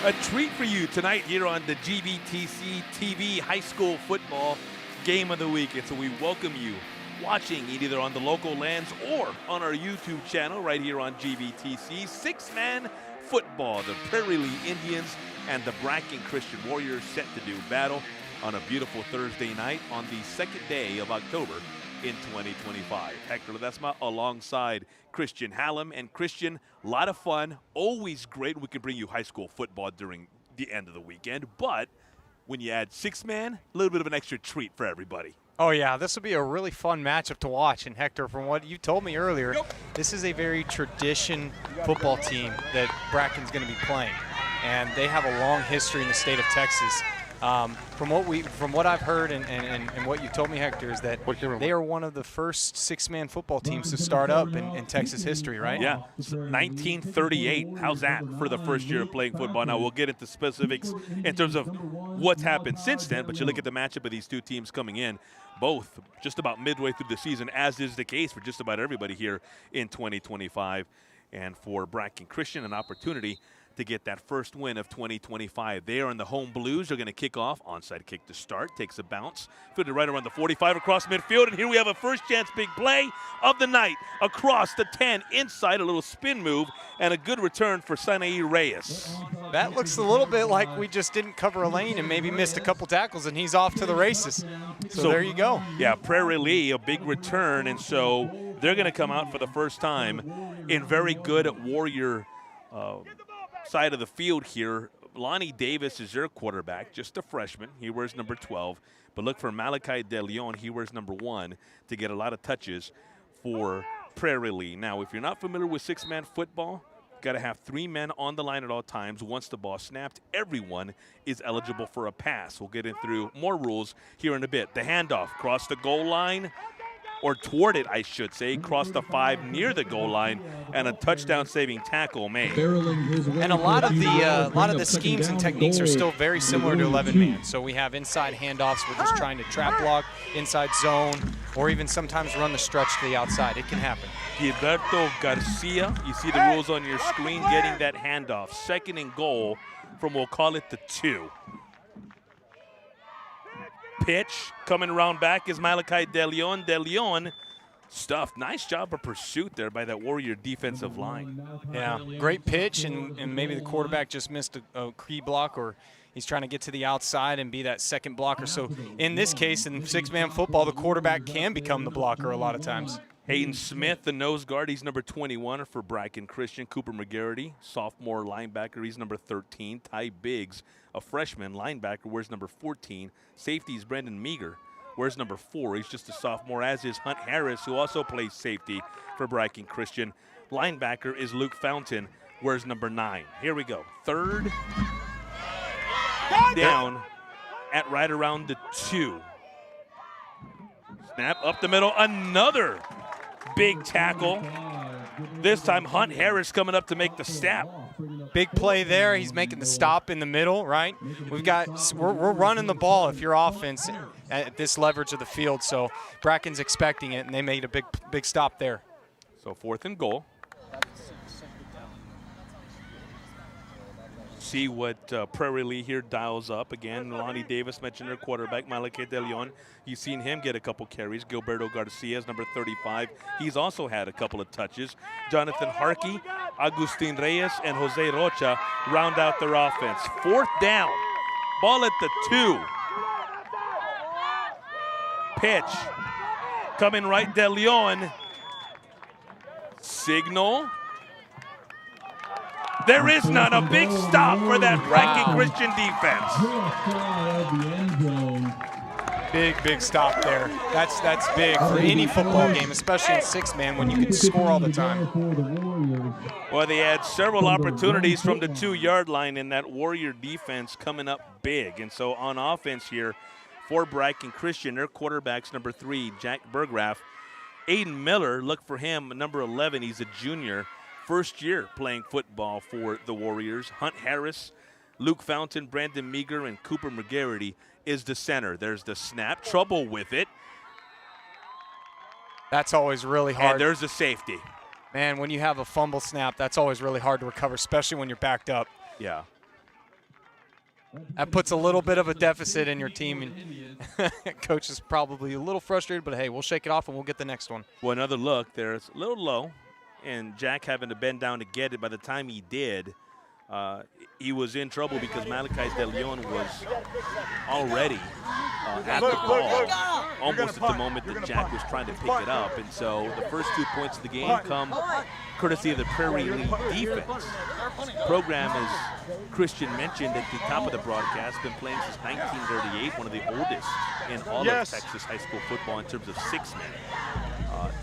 A treat for you tonight here on the GBTC TV High School Football Game of the Week. And so we welcome you watching either on the local lands or on our YouTube channel right here on GBTC. Six-man football, the Praire Indians and the Bracken Christian Warriors set to do battle on a beautiful Thursday night on the second day of October in 2025. Hector Ledesma alongside Christian Hallam. And Christian, a lot of fun, always great. We can bring you high school football during the end of the weekend, but when you add six-man, a little bit of an extra treat for everybody. Oh, yeah, this will be a really fun matchup to watch. And, Hector, from what you told me earlier, this is a very tradition football team that Bracken's going to be playing. And they have a long history in the state of Texas. From what I've heard and what you told me, Hector, is that they are one of the first six-man football teams to start up in Texas history, right? Yeah, 1938. How's that for the first year of playing football? Now, we'll get into specifics in terms of what's happened since then, but you look at the matchup of these two teams coming in, both just about midway through the season, as is the case for just about everybody here in 2025. And for Bracken Christian, an opportunity to get that first win of 2025. They are in the home blues. They're going to kick off. Onside kick to start. Takes a bounce. Fielded right around the 45 across midfield. And here we have a first chance big play of the night. Across the 10, inside, a little spin move, and a good return for Sanae Reyes. That looks a little bit like we just didn't cover a lane and maybe missed a couple tackles, and he's off to the races. So there you go. Yeah, Praire, a big return, and so they're going to come out for the first time in very good Warrior side of the field here. Lonnie Davis is their quarterback, just a freshman. He wears number 12. But look for Malachi De Leon. He wears number 1 to get a lot of touches for Praire. Now, if you're not familiar with six-man football, you've got to have 3 men on the line at all times. Once the ball snapped, everyone is eligible for a pass. We'll get in through more rules here in a bit. The handoff across the goal line, or toward it, I should say, cross the 5 near the goal line, and a touchdown-saving tackle made. And a lot of the schemes and techniques are still very similar to 11-man. So we have inside handoffs. We're just trying to trap block, inside zone, or even sometimes run the stretch to the outside. It can happen. Gilberto Garcia, you see the rules on your screen, getting that handoff. Second and goal from, we'll call it the 2. Pitch coming around back is Malachi De Leon. De Leon stuffed. Nice job of pursuit there by that Warrior defensive line. Yeah, great pitch, and maybe the quarterback just missed a key block, or he's trying to get to the outside and be that second blocker. So in this case, in six-man football, the quarterback can become the blocker a lot of times. Hayden Smith, the nose guard, he's number 21 for Bracken Christian. Cooper McGarity, sophomore linebacker, he's number 13. Ty Biggs, a freshman linebacker, wears number 14. Safety is Brendan Meager, wears number 4. He's just a sophomore, as is Hunt Harris, who also plays safety for Bracken Christian. Linebacker is Luke Fountain, wears number 9. Here we go. Third down at right around the 2. Snap up the middle, another big tackle. This time Hunt Harris coming up to make the stop. Big play there. He's making the stop in the middle, right? We're running the ball if you're offense at this leverage of the field. So Bracken's expecting it, and they made a big stop there. So 4th and goal. See what Praire here dials up. Again, Lonnie Davis mentioned their quarterback, Malachi De Leon. You've seen him get a couple carries. Gilberto Garcia is number 35. He's also had a couple of touches. Jonathan Harkey, Agustin Reyes, and Jose Rocha round out their offense. 4th down. Ball at the 2. Pitch. Coming right, De Leon. Signal. There is none. A big stop for that Bracken Christian defense. Big stop there. That's big for any football game, especially in six-man when you can score all the time. Well, they had several opportunities from the 2-yard line, and that Warrior defense coming up big. And so on offense here for Bracken Christian, their quarterback's number 3, Jack Bergraff. Aiden Miller, look for him, number 11. He's a junior. First year playing football for the Warriors. Hunt Harris, Luke Fountain, Brandon Meager, and Cooper McGarity is the center. There's the snap. Trouble with it. That's always really hard. And there's a safety. Man, when you have a fumble snap, that's always really hard to recover, especially when you're backed up. Yeah. That puts a little bit of a deficit in your team, and coach is probably a little frustrated, but hey, we'll shake it off and we'll get the next one. Well, another look there. It's a little low, and Jack having to bend down to get it. By the time he did, he was in trouble because Malachi De Leon was already at the ball almost at the moment that Jack was trying to pick it up. And so the first 2 points of the game come courtesy of the Prairie League defense. Program, as Christian mentioned at the top of the broadcast, been playing since 1938, one of the oldest in all of Texas high school football in terms of 6 men.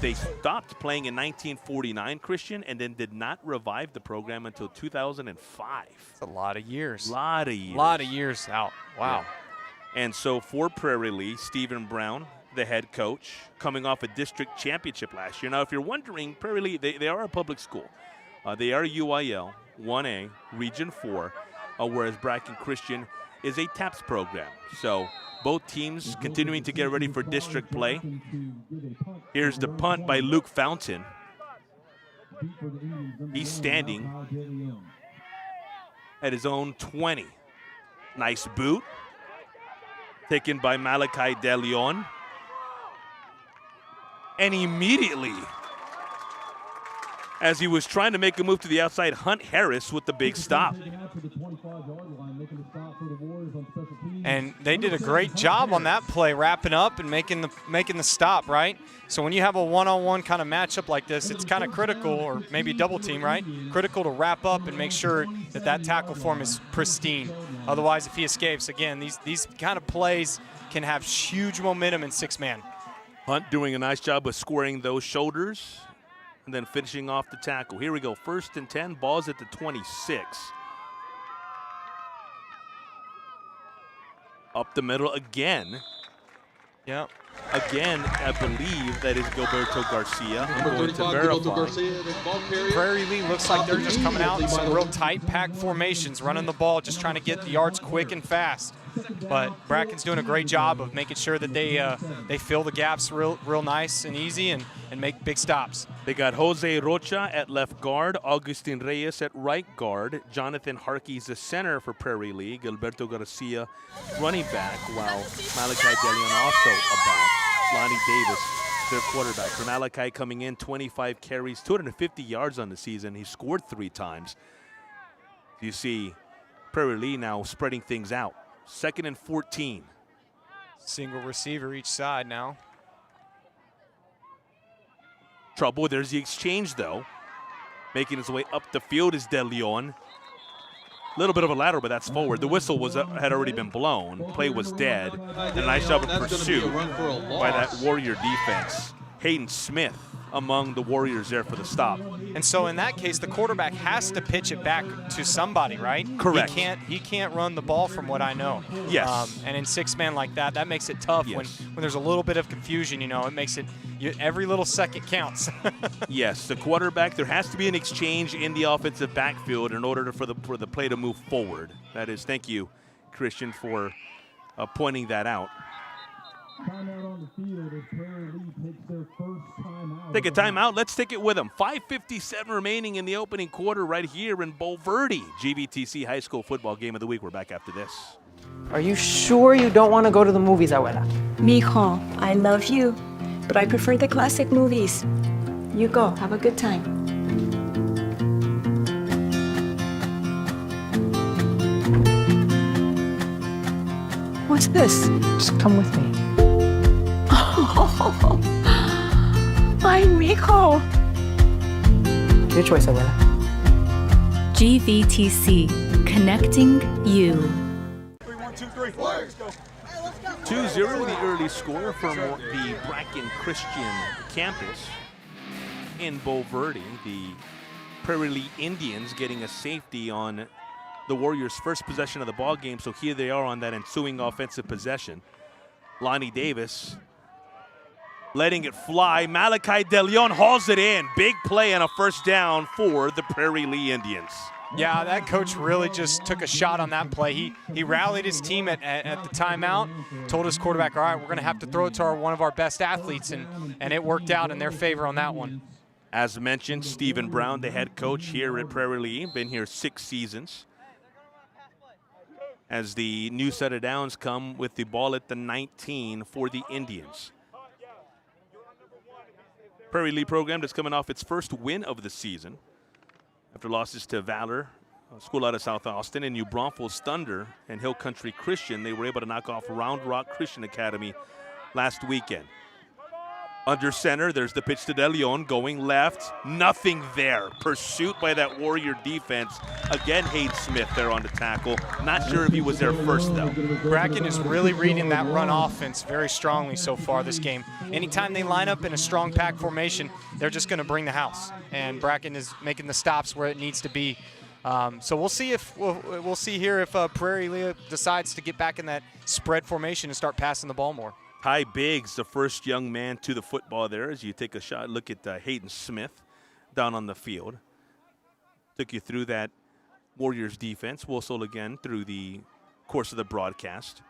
They stopped playing in 1949, Christian, and then did not revive the program until 2005. That's a lot of years. A lot of years. A lot of years out. Wow. Yeah. And so for Prairie Lee, Stephen Brown, the head coach, coming off a district championship last year. Now, if you're wondering, Prairie Lee, they are a public school. They are UIL 1A, Region 4, whereas Bracken Christian is a TAPS program. So both teams continuing to get ready for district play. Here's the punt by Luke Fountain. He's standing at his own 20. Nice boot. Taken by Malachi De Leon. And immediately, as he was trying to make a move to the outside, Hunt Harris with the big stop. And they did a great job on that play, wrapping up and making the stop, right? So when you have a one-on-one kind of matchup like this, it's kind of critical, or maybe a double team, right? Critical to wrap up and make sure that tackle form is pristine. Otherwise, if he escapes, again, these kind of plays can have huge momentum in 6-man. Hunt doing a nice job of squaring those shoulders and then finishing off the tackle. Here we go, 1st and 10, ball's at the 26. Up the middle again. Yeah. Again, I believe that is Gilberto Garcia. I'm going to verify. Prairie Lee looks like they're just coming out in some real tight pack formations, running the ball, just trying to get the yards quick and fast. But Bracken's doing a great job of making sure that they fill the gaps real nice and easy and make big stops. They got Jose Rocha at left guard, Augustin Reyes at right guard, Jonathan Harkey's the center for Prairie Lee, Gilberto Garcia running back, while Malachi De Leon also a back. Lonnie Davis, their quarterback. For Malachi coming in, 25 carries, 250 yards on the season. He scored 3 times. You see Prairie Lee now spreading things out. 2nd and 14. Single receiver each side now. Trouble, there's the exchange though. Making his way up the field is De Leon. A little bit of a lateral, but that's forward. The whistle had already been blown. Play was dead. And a nice job of pursuit by that Warrior defense. Hayden Smith among the Warriors there for the stop. And so in that case, the quarterback has to pitch it back to somebody, right? Correct. He can't run the ball from what I know. Yes. And in 6-man like that makes it tough when there's a little bit of confusion, it makes it, every little second counts. Yes, the quarterback, there has to be an exchange in the offensive backfield in order for the play to move forward. That is, thank you, Christian, for pointing that out. Timeout on the field as Prairie Lee takes their first timeout. Take a timeout. Let's take it with them. 5:57 remaining in the opening quarter right here in Bulverde. GVTC High School Football Game of the Week. We're back after this. Are you sure you don't want to go to the movies, Abuela? Mijo, I love you, but I prefer the classic movies. You go. Have a good time. What's this? Just come with me. Oh, my mijo. Your choice, Abuela. GVTC, connecting you. 3, 1, 2, 3, 4. Let's go. 2-0, the early score from the Bracken Christian campus in Bulverde. The Prairie Lee Indians getting a safety on the Warriors' first possession of the ball game, so here they are on that ensuing offensive possession. Lonnie Davis letting it fly. Malachi De Leon hauls it in. Big play and a first down for the Prairie Lee Indians. Yeah, that coach really just took a shot on that play. He rallied his team at the timeout, told his quarterback, all right, we're going to have to throw it to one of our best athletes, and it worked out in their favor on that one. As mentioned, Stephen Brown, the head coach here at Prairie Lee, been here 6 seasons. as the new set of downs come with the ball at the 19 for the Indians. Prairie League program that's coming off its first win of the season after losses to Valor, a school out of South Austin, and New Braunfels Thunder and Hill Country Christian. They were able to knock off Round Rock Christian Academy last weekend. Under center, there's the pitch to De Leon going left. Nothing there. Pursuit by that Warrior defense. Again, Hayden Smith there on the tackle. Not sure if he was there first, though. Bracken is really reading that run offense very strongly so far this game. Anytime they line up in a strong pack formation, they're just going to bring the house. And Bracken is making the stops where it needs to be. So we'll see if we'll see here if Prairie Leah decides to get back in that spread formation and start passing the ball more. Ty Biggs, the first young man to the football there, as you take a shot, look at Hayden Smith down on the field. Took you through that Warriors defense. Whistle again through the course of the broadcast.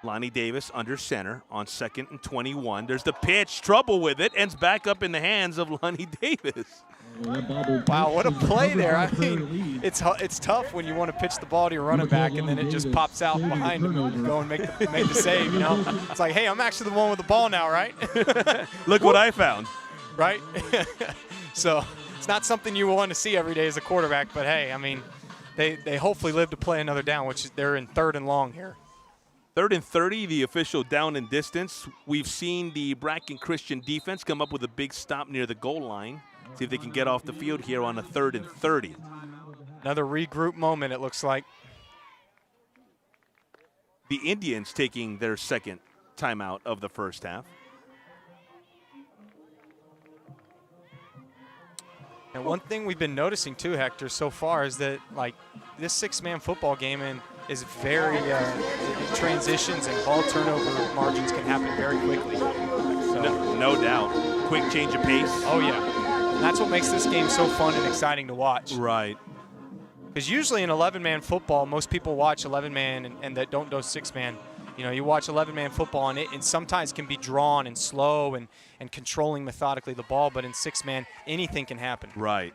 Lonnie Davis under center on 2nd and 21. There's the pitch, trouble with it, ends back up in the hands of Lonnie Davis. Wow, what a play there. I mean, it's tough when you want to pitch the ball to your running back and then it just pops out behind him and you go and make the save, you know. It's like, hey, I'm actually the one with the ball now, right? Look what I found. Right? So it's not something you want to see every day as a quarterback, but hey, I mean, they hopefully live to play another down, which they're in 3rd and long here. 3rd and 30, the official down and distance. We've seen the Bracken Christian defense come up with a big stop near the goal line. See if they can get off the field here on a 3rd and 30. Another regroup moment, it looks like. The Indians taking their 2nd timeout of the first half. And one thing we've been noticing too, Hector, so far is that like this 6-man football game is very transitions and ball turnover margins can happen very quickly. So. No doubt. Quick change of pace. Oh yeah. And that's what makes this game so fun and exciting to watch. Right. Because usually in 11-man football, most people watch 11-man and that don't do 6-man. You know, you watch 11-man football and it sometimes can be drawn and slow and controlling methodically the ball, but in 6-man, anything can happen. Right.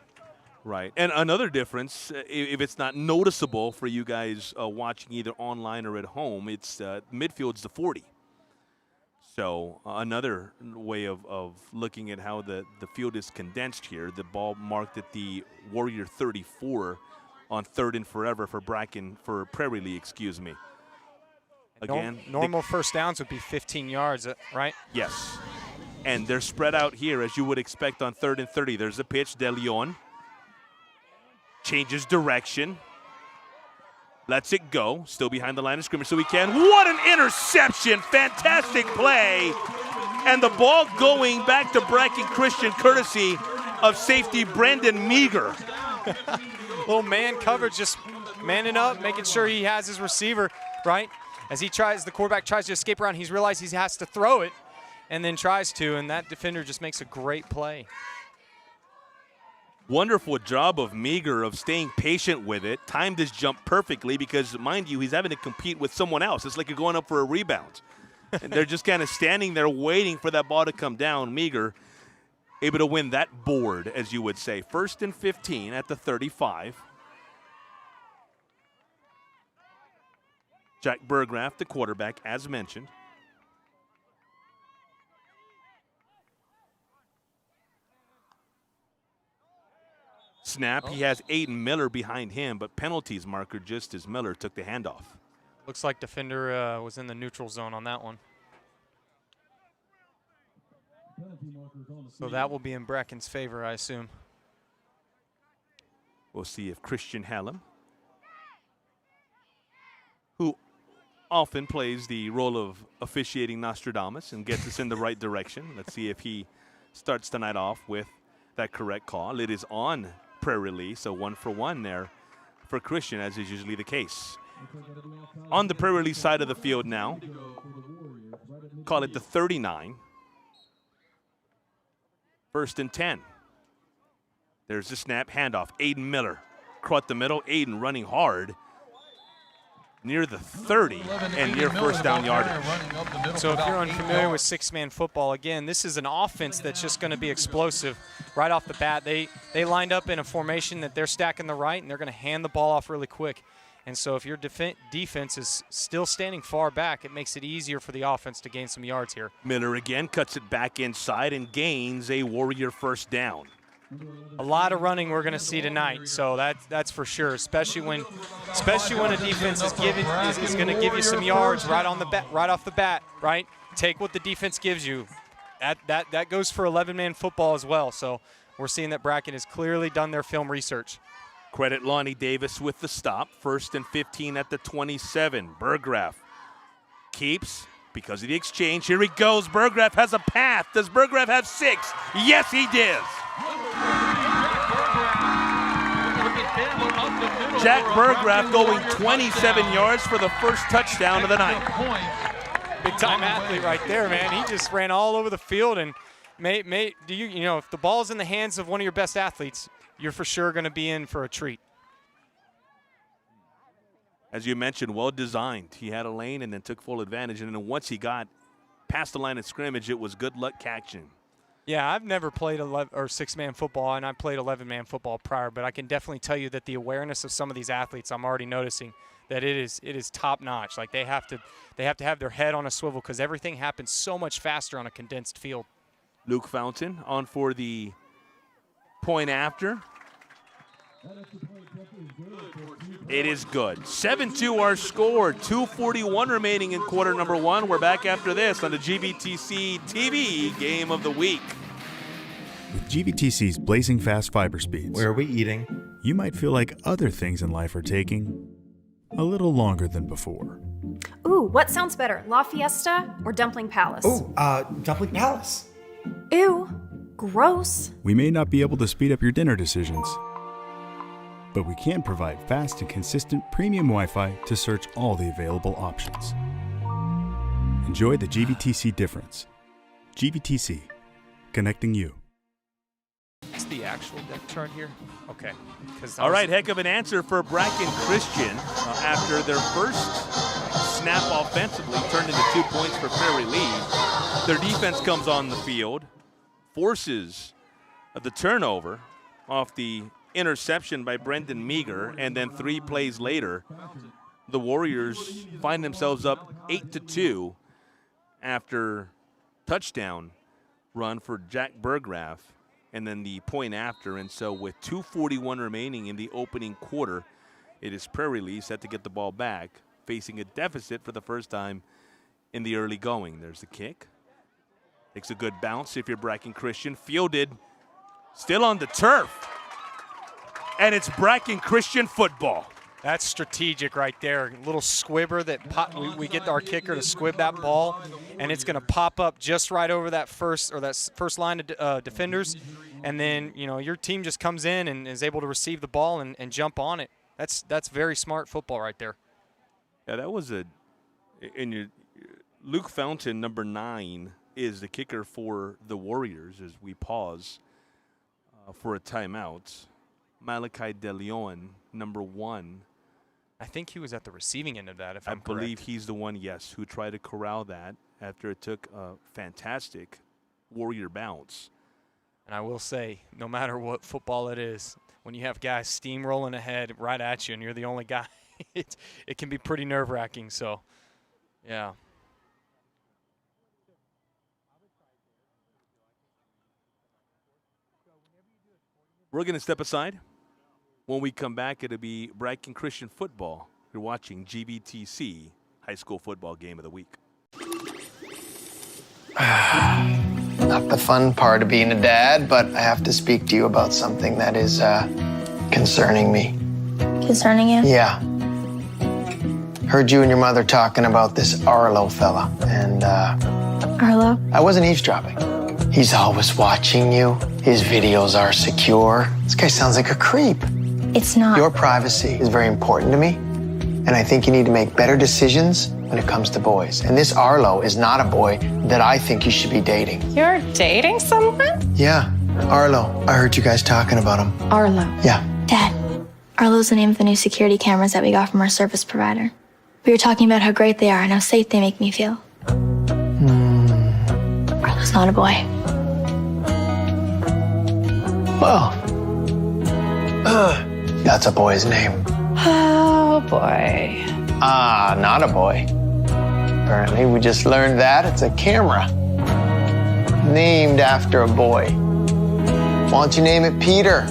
Right. And another difference, if it's not noticeable for you guys watching either online or at home, it's midfield's the 40. So another way of looking at how the field is condensed here, the ball marked at the Warrior 34 on 3rd and forever for Prairie League, excuse me. Again, normal first downs would be 15 yards, right? Yes. And they're spread out here as you would expect on 3rd and 30. There's a pitch, De Leon. Changes direction. Lets it go. Still behind the line of scrimmage so he can. What an interception. Fantastic play. And the ball going back to Bracken Christian courtesy of safety Brendan Meager. Little man coverage, just manning up, making sure he has his receiver, right? As the quarterback tries to escape around, he's realized he has to throw it and then tries to, and that defender just makes a great play. Wonderful job of Meager of staying patient with it. Timed his jump perfectly because, mind you, he's having to compete with someone else. It's like you're going up for a rebound. And they're just kind of standing there waiting for that ball to come down. Meager able to win that board, as you would say. 1st and 15 at the 35. Jack Burgraff, the quarterback, as mentioned. Snap. He has Aiden Miller behind him, but penalties marker just as Miller took the handoff. Looks like defender was in the neutral zone on that one. So that will be in Bracken's favor, I assume. We'll see if Christian Hallam, who often plays the role of officiating Nostradamus and gets us in the right direction. Let's see if he starts the night off with that correct call. It is on Prairie League, so 1 for 1 there for Christian, as is usually the case. On the Prairie League side of the field now, call it the 39. 1st and 10. There's the snap, handoff. Aiden Miller, caught the middle. Aiden running hard near the 30 and near first down yardage. So if you're unfamiliar with 6-man football, again, this is an offense that's just going to be explosive right off the bat. They lined up in a formation that they're stacking the right, and they're going to hand the ball off really quick. And so if your defense is still standing far back, it makes it easier for the offense to gain some yards here. Miller again cuts it back inside and gains a Warrior first down. A lot of running we're going to see tonight, so that's for sure. Especially when a defense is going to give you some yards right off the bat. Right, take what the defense gives you. That goes for 11-man football as well. So we're seeing that Bracken has clearly done their film research. Credit Lonnie Davis with the stop. 1st and 15 at the 27. Burgraff keeps because of the exchange. Here he goes. Burgraff has a path. Does Burgraff have 6? Yes, he does. Jack Burgraff going 27 yards for the first touchdown of the night. Big-time athlete right there, man. He just ran all over the field. And if the ball's in the hands of one of your best athletes, you're for sure going to be in for a treat. As you mentioned, well designed. He had a lane and then took full advantage. And then once he got past the line of scrimmage, it was good luck catching. Yeah, I've never played 6-man football, and I played 11-man football prior, but I can definitely tell you that the awareness of some of these athletes, I'm already noticing that it is top-notch. Like they have to have their head on a swivel because everything happens so much faster on a condensed field. Luke Fountain on for the point after. It is good. 7-2 our score. 2:41 remaining in quarter number 1. We're back after this on the GVTC TV Game of the Week. With GVTC's blazing fast fiber speeds, where are we eating? You might feel like other things in life are taking a little longer than before. Ooh, what sounds better, La Fiesta or Dumpling Palace? Ooh, Dumpling Palace. Ew, gross. We may not be able to speed up your dinner decisions, but we can provide fast and consistent premium Wi-Fi to search all the available options. Enjoy the GVTC difference. GVTC, connecting you. What's the actual depth chart here? Okay. All right, heck of an answer for Bracken Christian after their first snap offensively turned into 2 points for Praire lead. Their defense comes on the field, forces the turnover off the interception by Brendan Meager, and then 3 plays later, the Warriors find themselves up 8-2 after touchdown run for Jack Burgraff, and then the point after. And so with 2:41 remaining in the opening quarter, it is Praire set to get the ball back, facing a deficit for the first time in the early going. There's the kick. Takes a good bounce if you're Bracken Christian. Fielded, still on the turf. And it's Bracken Christian football. That's strategic right there. A little squibber that we get our kicker to squib that ball, and it's going to pop up just right over that first line of defenders, and then your team just comes in and is able to receive the ball and jump on it. That's very smart football right there. Yeah, that was Luke Fountain, number 9, is the kicker for the Warriors as we pause for a timeout. Malachi De Leon, number 1. I think he was at the receiving end of that, if I'm correct. I believe he's the one, yes, who tried to corral that after it took a fantastic Warrior bounce. And I will say, no matter what football it is, when you have guys steamrolling ahead right at you and you're the only guy, it can be pretty nerve-wracking. So, yeah. We're going to step aside. When we come back, it'll be Bracken Christian football. You're watching GVTC High School Football Game of the Week. Not the fun part of being a dad, but I have to speak to you about something that is concerning me. Concerning you? Yeah. Heard you and your mother talking about this Arlo fella, and Arlo? I wasn't eavesdropping. He's always watching you. His videos are secure. This guy sounds like a creep. It's not. Your privacy is very important to me, and I think you need to make better decisions when it comes to boys. And this Arlo is not a boy that I think you should be dating. You're dating someone? Yeah, Arlo. I heard you guys talking about him. Arlo? Yeah. Dad, Arlo's the name of the new security cameras that we got from our service provider. We were talking about how great they are and how safe they make me feel. Arlo's not a boy. Well, that's a boy's name. Oh, boy. Ah, not a boy. Apparently, we just learned that it's a camera named after a boy. Why don't you name it Peter?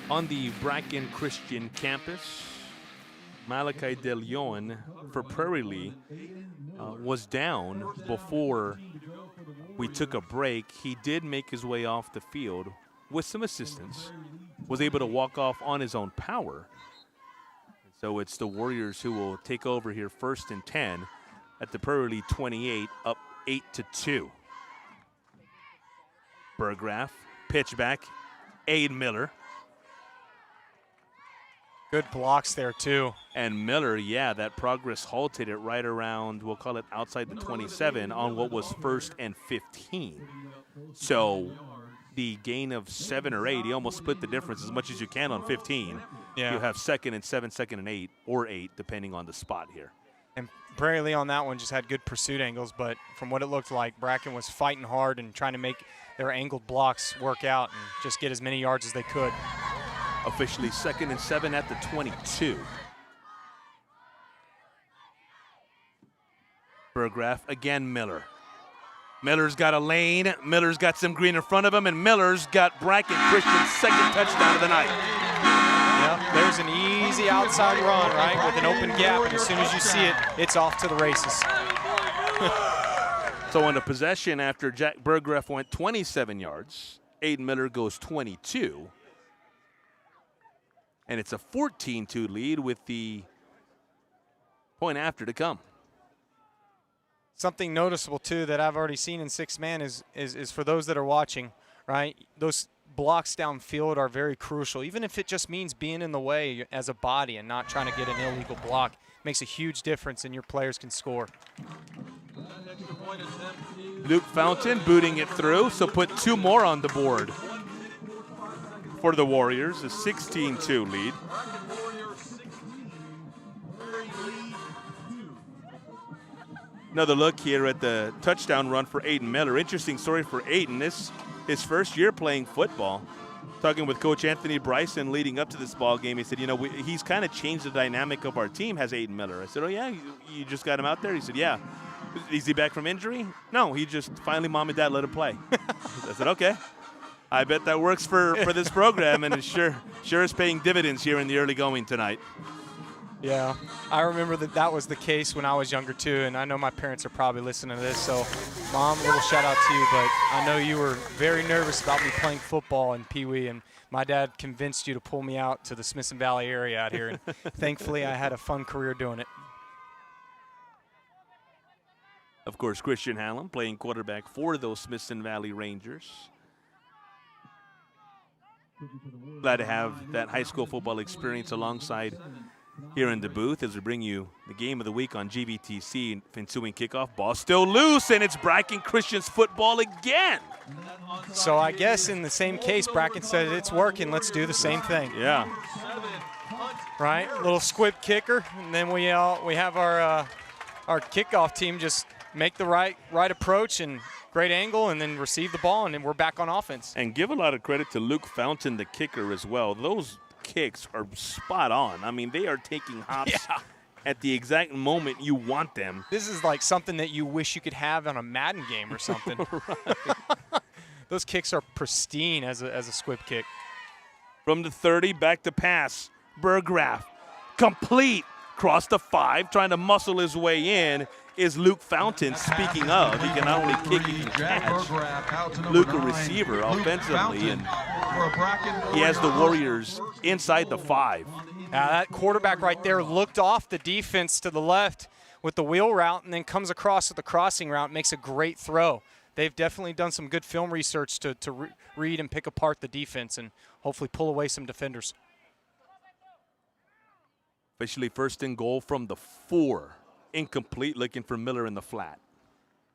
On the Bracken Christian campus, Malachi De Leon for Praire Lee was down before we took a break. He did make his way off the field with some assistance, was able to walk off on his own power. So it's the Warriors who will take over here 1st and 10 at the Praire Lee 28, up 8-2. Burgraff, pitch back, Aiden Miller. Good blocks there, too. And Miller, yeah, that progress halted it right around, we'll call it outside the 27 on what was 1st and 15. So the gain of 7 or 8, he almost split the difference as much as you can on 15. Yeah. You have 2nd and 7, 2nd and 8, or 8, depending on the spot here. And Praire Lee on that one just had good pursuit angles, but from what it looked like, Bracken was fighting hard and trying to make their angled blocks work out and just get as many yards as they could. Officially 2nd and 7 at the 22. Burgraff, again Miller. Miller's got a lane. Miller's got some green in front of him, and Miller's got Bracken Christian's 2nd touchdown of the night. Yep, there's an easy outside run, right, with an open gap, and as soon as you see it, it's off to the races. So on the possession, after Jack Burgraff went 27 yards, Aiden Miller goes 22. And it's a 14-2 lead with the point after to come. Something noticeable, too, that I've already seen in 6-man is for those that are watching, right? Those blocks downfield are very crucial. Even if it just means being in the way as a body and not trying to get an illegal block, makes a huge difference, and your players can score. Luke Fountain booting it through, so put 2 more on the board for the Warriors, a 16-2 lead. Another look here at the touchdown run for Aiden Miller. Interesting story for Aiden. This his first year playing football. Talking with Coach Anthony Bryson leading up to this ball game, he said, you know, he's kind of changed the dynamic of our team, has Aiden Miller. I said, oh, yeah, you just got him out there? He said, yeah. Is he back from injury? No, he just finally mom and dad let him play. I said, okay. I bet that works for this program, and it sure is paying dividends here in the early going tonight. Yeah, I remember that was the case when I was younger, too, and I know my parents are probably listening to this, so, Mom, a little shout-out to you, but I know you were very nervous about me playing football in Pee Wee, and my dad convinced you to pull me out to the Smithson Valley area out here, and thankfully I had a fun career doing it. Of course, Christian Hallam playing quarterback for those Smithson Valley Rangers. Glad to have that high school football experience alongside here in the booth as we bring you the game of the week on GVTC. Ensuing kickoff, ball still loose, and it's Bracken Christian's football again. So I guess in the same case, Bracken said it's working. Let's do the same thing. Yeah. Right, little squib kicker, and then we have our kickoff team just make the right approach and great angle, and then receive the ball, and then we're back on offense. And give a lot of credit to Luke Fountain, the kicker, as well. Those kicks are spot on. I mean, they are taking hops at the exact moment you want them. This is like something that you wish you could have on a Madden game or something. Those kicks are pristine as a squib kick. From the 30, back to pass. Burgraff, complete, cross the 5, trying to muscle his way in. Is Luke Fountain. Speaking of, he can not only kick, he can catch. Luke, a receiver offensively, and he has the Warriors inside the 5. Now that quarterback right there looked off the defense to the left with the wheel route and then comes across with the crossing route, makes a great throw. They've definitely done some good film research to read and pick apart the defense and hopefully pull away some defenders. Officially 1st and goal from the 4. Incomplete, looking for Miller in the flat.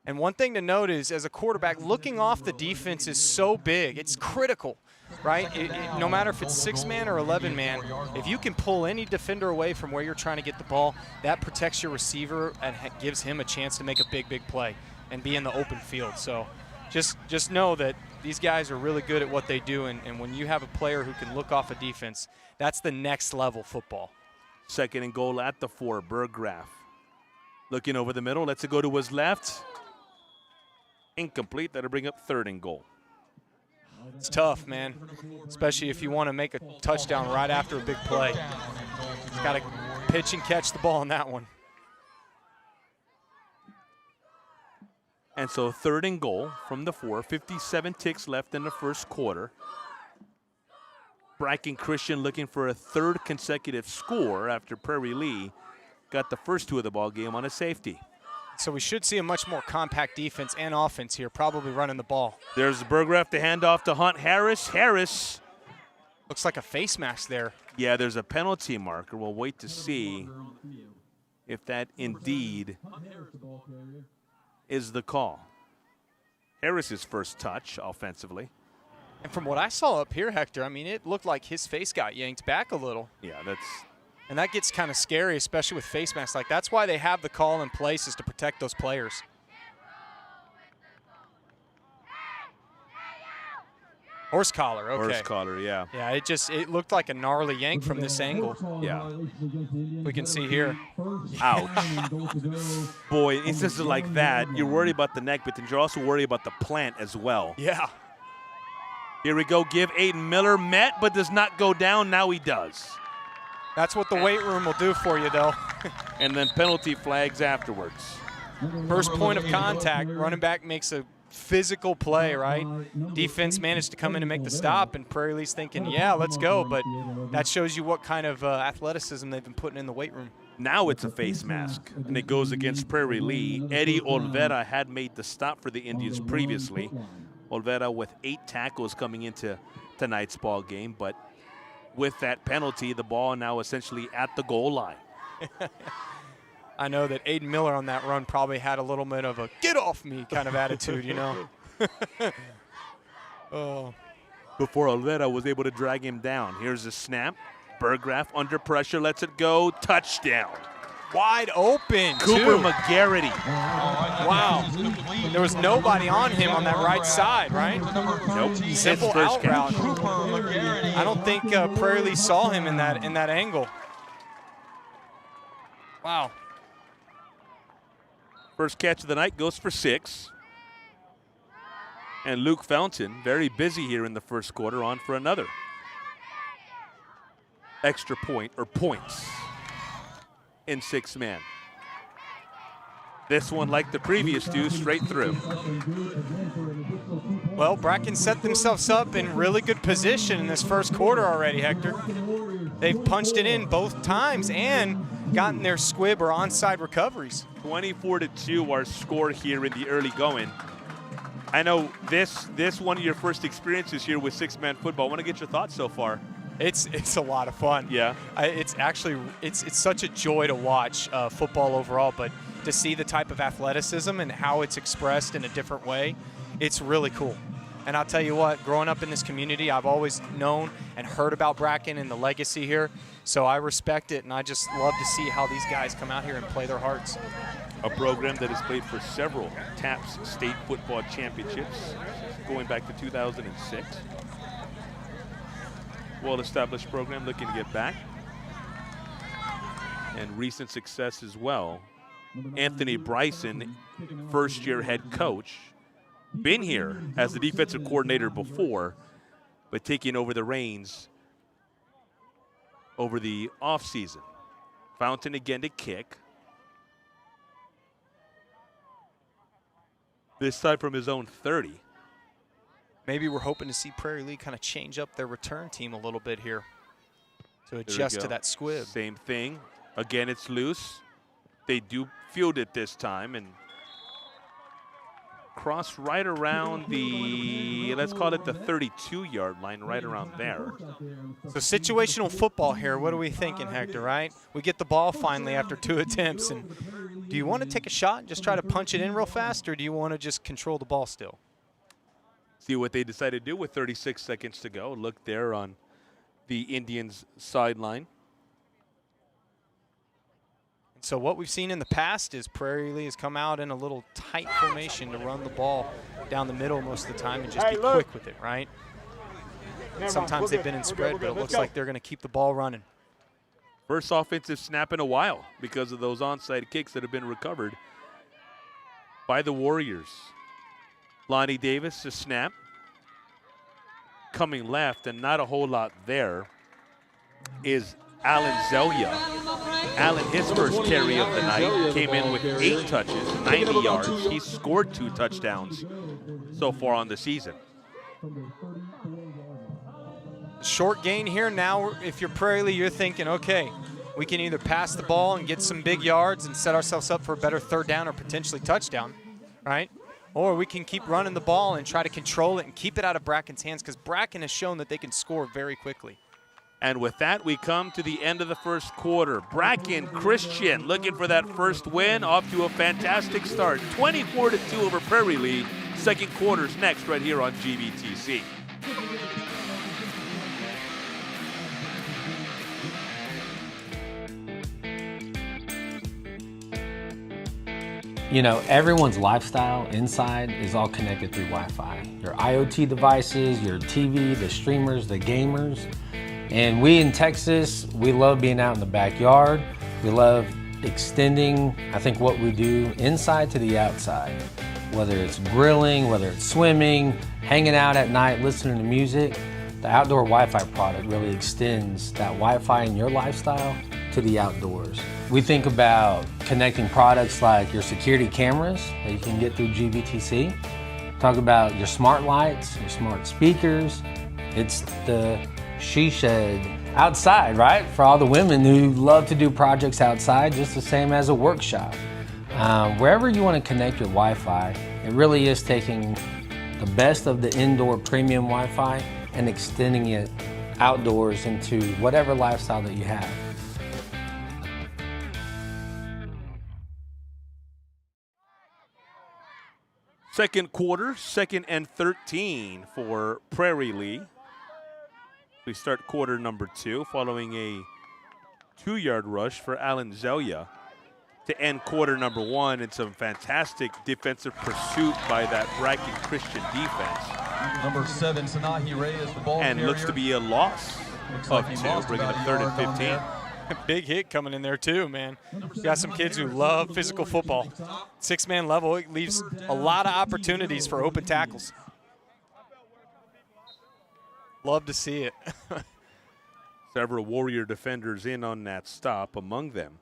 And one thing to note is, as a quarterback, looking off the defense is so big. It's critical, right? No matter if it's 6-man or 11-man, if you can pull any defender away from where you're trying to get the ball, that protects your receiver and gives him a chance to make a big play and be in the open field. So just know that these guys are really good at what they do, and when you have a player who can look off a defense, that's the next level football. 2nd and goal at the 4, Berggraf. Looking over the middle, lets it go to his left. Incomplete, that'll bring up 3rd and goal. It's tough, man, especially if you want to make a touchdown right after a big play. He's got to pitch and catch the ball on that one. And so 3rd and goal from the 4, 57 ticks left in the first quarter. Bracken Christian looking for a 3rd consecutive score after Prairie Lee got the first 2 of the ball game on a safety. So we should see a much more compact defense and offense here, probably running the ball. There's Berggraf to hand off to Hunt Harris. Harris. Looks like a face mask there. Yeah, there's a penalty marker. We'll wait to see if that indeed is the call. Harris's first touch offensively. And from what I saw up here, Hector, I mean, it looked like his face got yanked back a little. Yeah, and that gets kind of scary, especially with face masks. Like, that's why they have the call in place, is to protect those players. Horse collar, okay. Horse collar, yeah. Yeah, it looked like a gnarly yank from this angle. Yeah. We can see here. Ouch. Boy, instances like that, you're worried about the neck, but then you're also worried about the plant as well. Yeah. Here we go, give Aiden Miller, met but does not go down, now he does. That's what the weight room will do for you, though. And then penalty flags afterwards. First point of contact, running back makes a physical play, right? Defense managed to come in and make the stop, and Prairie Lee's thinking, yeah, let's go, but that shows you what kind of athleticism they've been putting in the weight room. Now it's a face mask, and it goes against Prairie Lee. Eddie Olvera had made the stop for the Indians previously. Olvera with 8 tackles coming into tonight's ball game, but with that penalty, the ball now essentially at the goal line. I know that Aiden Miller on that run probably had a little bit of a get off me kind of attitude, you know. Oh. Before Olvera was able to drag him down. Here's a snap. Berggraf under pressure, lets it go. Touchdown. Wide open, Cooper too. McGarity. Wow. There was nobody on him on that right side, right? Nope. Simple first out route. I don't think Prairie Lee saw him in that angle. Wow. First catch of the night goes for 6. And Luke Fountain, very busy here in the first quarter, on for another extra point, or points, in 6-man. This one, like the previous 2, straight through. Well, Bracken set themselves up in really good position in this first quarter already, Hector. They've punched it in both times and gotten their squib or onside recoveries. 24-2 our score here in the early going. I know this one of your first experiences here with 6-man football. I want to get your thoughts so far. It's a lot of fun. Yeah. It's such a joy to watch football overall, but to see the type of athleticism and how it's expressed in a different way, it's really cool. And I'll tell you what, growing up in this community, I've always known and heard about Bracken and the legacy here, so I respect it, and I just love to see how these guys come out here and play their hearts. A program that has played for several TAPS state football championships going back to 2006. Well-established program looking to get back. And recent success as well. Anthony Bryson, first-year head coach, been here as the defensive coordinator before, but taking over the reins over the offseason. Fountain again to kick. This time from his own 30. Maybe we're hoping to see Prairie Lee kind of change up their return team a little bit here to adjust to that squib. Same thing. Again, it's loose. They do field it this time and cross right around the, let's call it the 32-yard line, right around there. So situational football here. What are we thinking, Hector, right? We get the ball finally after 2 attempts. And do you want to take a shot and just try to punch it in real fast, or do you want to just control the ball still? See what they decided to do with 36 seconds to go. Look there on the Indians' sideline. So what we've seen in the past is Praire Lee has come out in a little tight formation to run the ball down the middle most of the time and just be quick with it, right? Sometimes they've been in spread, but it looks like they're going to keep the ball running. First offensive snap in a while because of those onside kicks that have been recovered by the Warriors. Lonnie Davis, a snap. Coming left, and not a whole lot there, is Alan Zelia. Alan, his first carry of the night, came in with 8 touches, 90 yards. He's scored 2 touchdowns so far on the season. Short gain here. Now, if you're Praire Lee, you're thinking, okay, we can either pass the ball and get some big yards and set ourselves up for a better third down or potentially touchdown, right? Or we can keep running the ball and try to control it and keep it out of Bracken's hands, because Bracken has shown that they can score very quickly. And with that, we come to the end of the first quarter. Bracken Christian looking for that first win, off to a fantastic start. 24-2 over Praire Lee. Second quarter's next right here on GBTC. You know, everyone's lifestyle inside is all connected through Wi-Fi. Your IoT devices, your TV, the streamers, the gamers. And we in Texas, we love being out in the backyard. We love extending, I think, what we do inside to the outside. Whether it's grilling, whether it's swimming, hanging out at night, listening to music, the outdoor Wi-Fi product really extends that Wi-Fi in your lifestyle to the outdoors. We think about connecting products like your security cameras that you can get through GBTC. Talk about your smart lights, your smart speakers. It's the she shed outside, right? For all the women who love to do projects outside, just the same as a workshop. Wherever you want to connect your Wi-Fi, it really is taking the best of the indoor premium Wi-Fi and extending it outdoors into whatever lifestyle that you have. Second quarter, 2nd and 13 for Praire Lee. We start quarter number 2 following a 2-yard rush for Alan Zelia to end quarter number 1 and some fantastic defensive pursuit by that Bracken Christian defense. Number 7, Sanahi Ray is the ball and carrier. looks to be a loss of 2, bringing up 3rd and 15. Big hit coming in there too, man. You got some kids who love physical football. 6-man level, it leaves a lot of opportunities for open tackles. Love to see it. Several Warrior defenders in on that stop, among them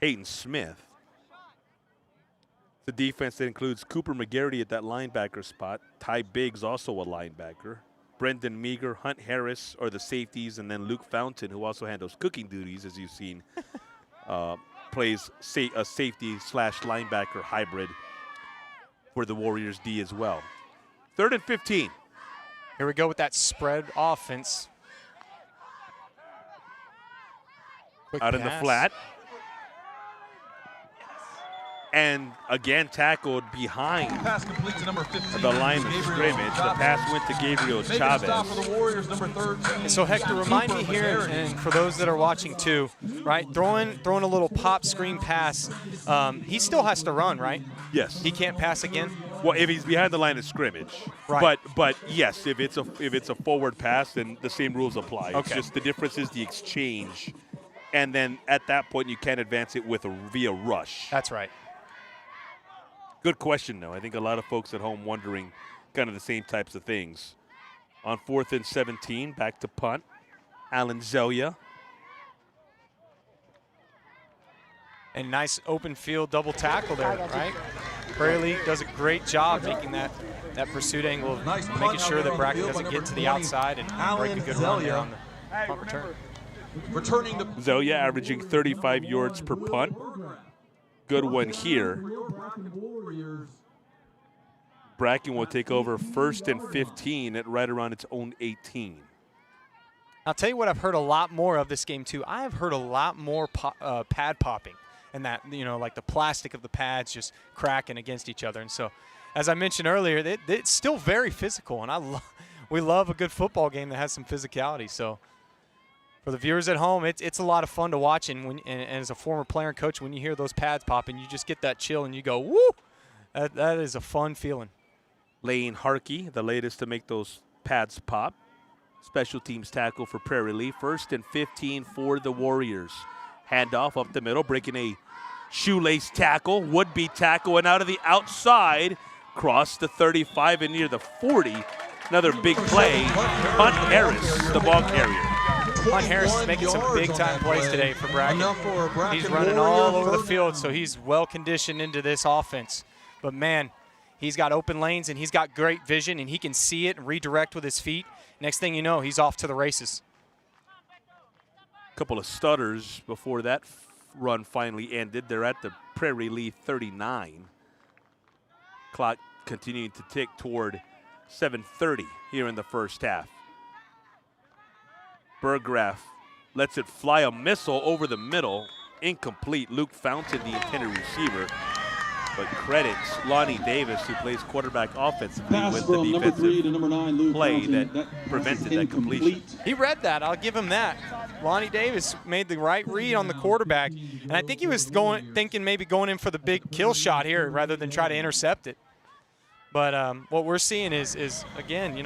Hayden Smith. The defense that includes Cooper McGarity at that linebacker spot. Ty Biggs, also a linebacker. Brendan Meager, Hunt Harris are the safeties, and then Luke Fountain, who also handles cooking duties, as you've seen, plays a safety/linebacker hybrid for the Warriors D as well. 3rd and 15. Here we go with that spread offense. Quick Out in the flat. And again tackled behind Pass complete to number 15, the line of scrimmage. The pass went to Gabriel Chavez. Stop for the Warriors, number 13. So Hector, remind me here, and for those that are watching too, right? Throwing a little pop screen pass. He still has to run, right? Yes. He can't pass again. Well, if he's behind the line of scrimmage, right? But yes, if it's a forward pass, then the same rules apply. Okay. It's just the difference is the exchange, and then at that point you can't advance it via rush. That's right. Good question, though. I think a lot of folks at home wondering kind of the same types of things. On 4th and 17, back to punt. Alan Zelia. And nice open field double tackle there, right? Praire Lee does a great job making that pursuit angle, making sure that Bracken doesn't get to the outside and break a good run there on the punt return. Returning to Zelia averaging 35 yards per punt. Good one here. Bracken will take over 1st and 15 at right around its own 18. I'll tell you what I've heard a lot more of this game too. I have heard a lot more pad popping, and that, you know, like the plastic of the pads just cracking against each other. And so, as I mentioned earlier, it's still very physical, and we love a good football game that has some physicality. So For the viewers at home, it's a lot of fun to watch, and as a former player and coach, when you hear those pads popping, you just get that chill and you go, woo! That is a fun feeling. Lane Harkey, the latest to make those pads pop. Special teams tackle for Praire Relief. 1st and 15 for the Warriors. Handoff up the middle, breaking a shoelace tackle, would-be tackle, and out of the outside, cross the 35 and near the 40. Another big play. Hunt Harris, the ball carrier. Hunt Harris is making some big-time plays today for Bracken. He's running all over the field, so he's well-conditioned into this offense. But, man, he's got open lanes, and he's got great vision, and he can see it and redirect with his feet. Next thing you know, he's off to the races. A couple of stutters before that run finally ended. They're at the Praire Relief 39. Clock continuing to tick toward 7:30 here in the first half. Burgraff lets it fly, a missile over the middle. Incomplete. Luke Fountain, the intended receiver. But credits Lonnie Davis, who plays quarterback offensively, with the defensive play that prevented that completion. He read that. I'll give him that. Lonnie Davis made the right read on the quarterback, and I think he was thinking maybe going in for the big kill shot here rather than try to intercept it. But what we're seeing is again,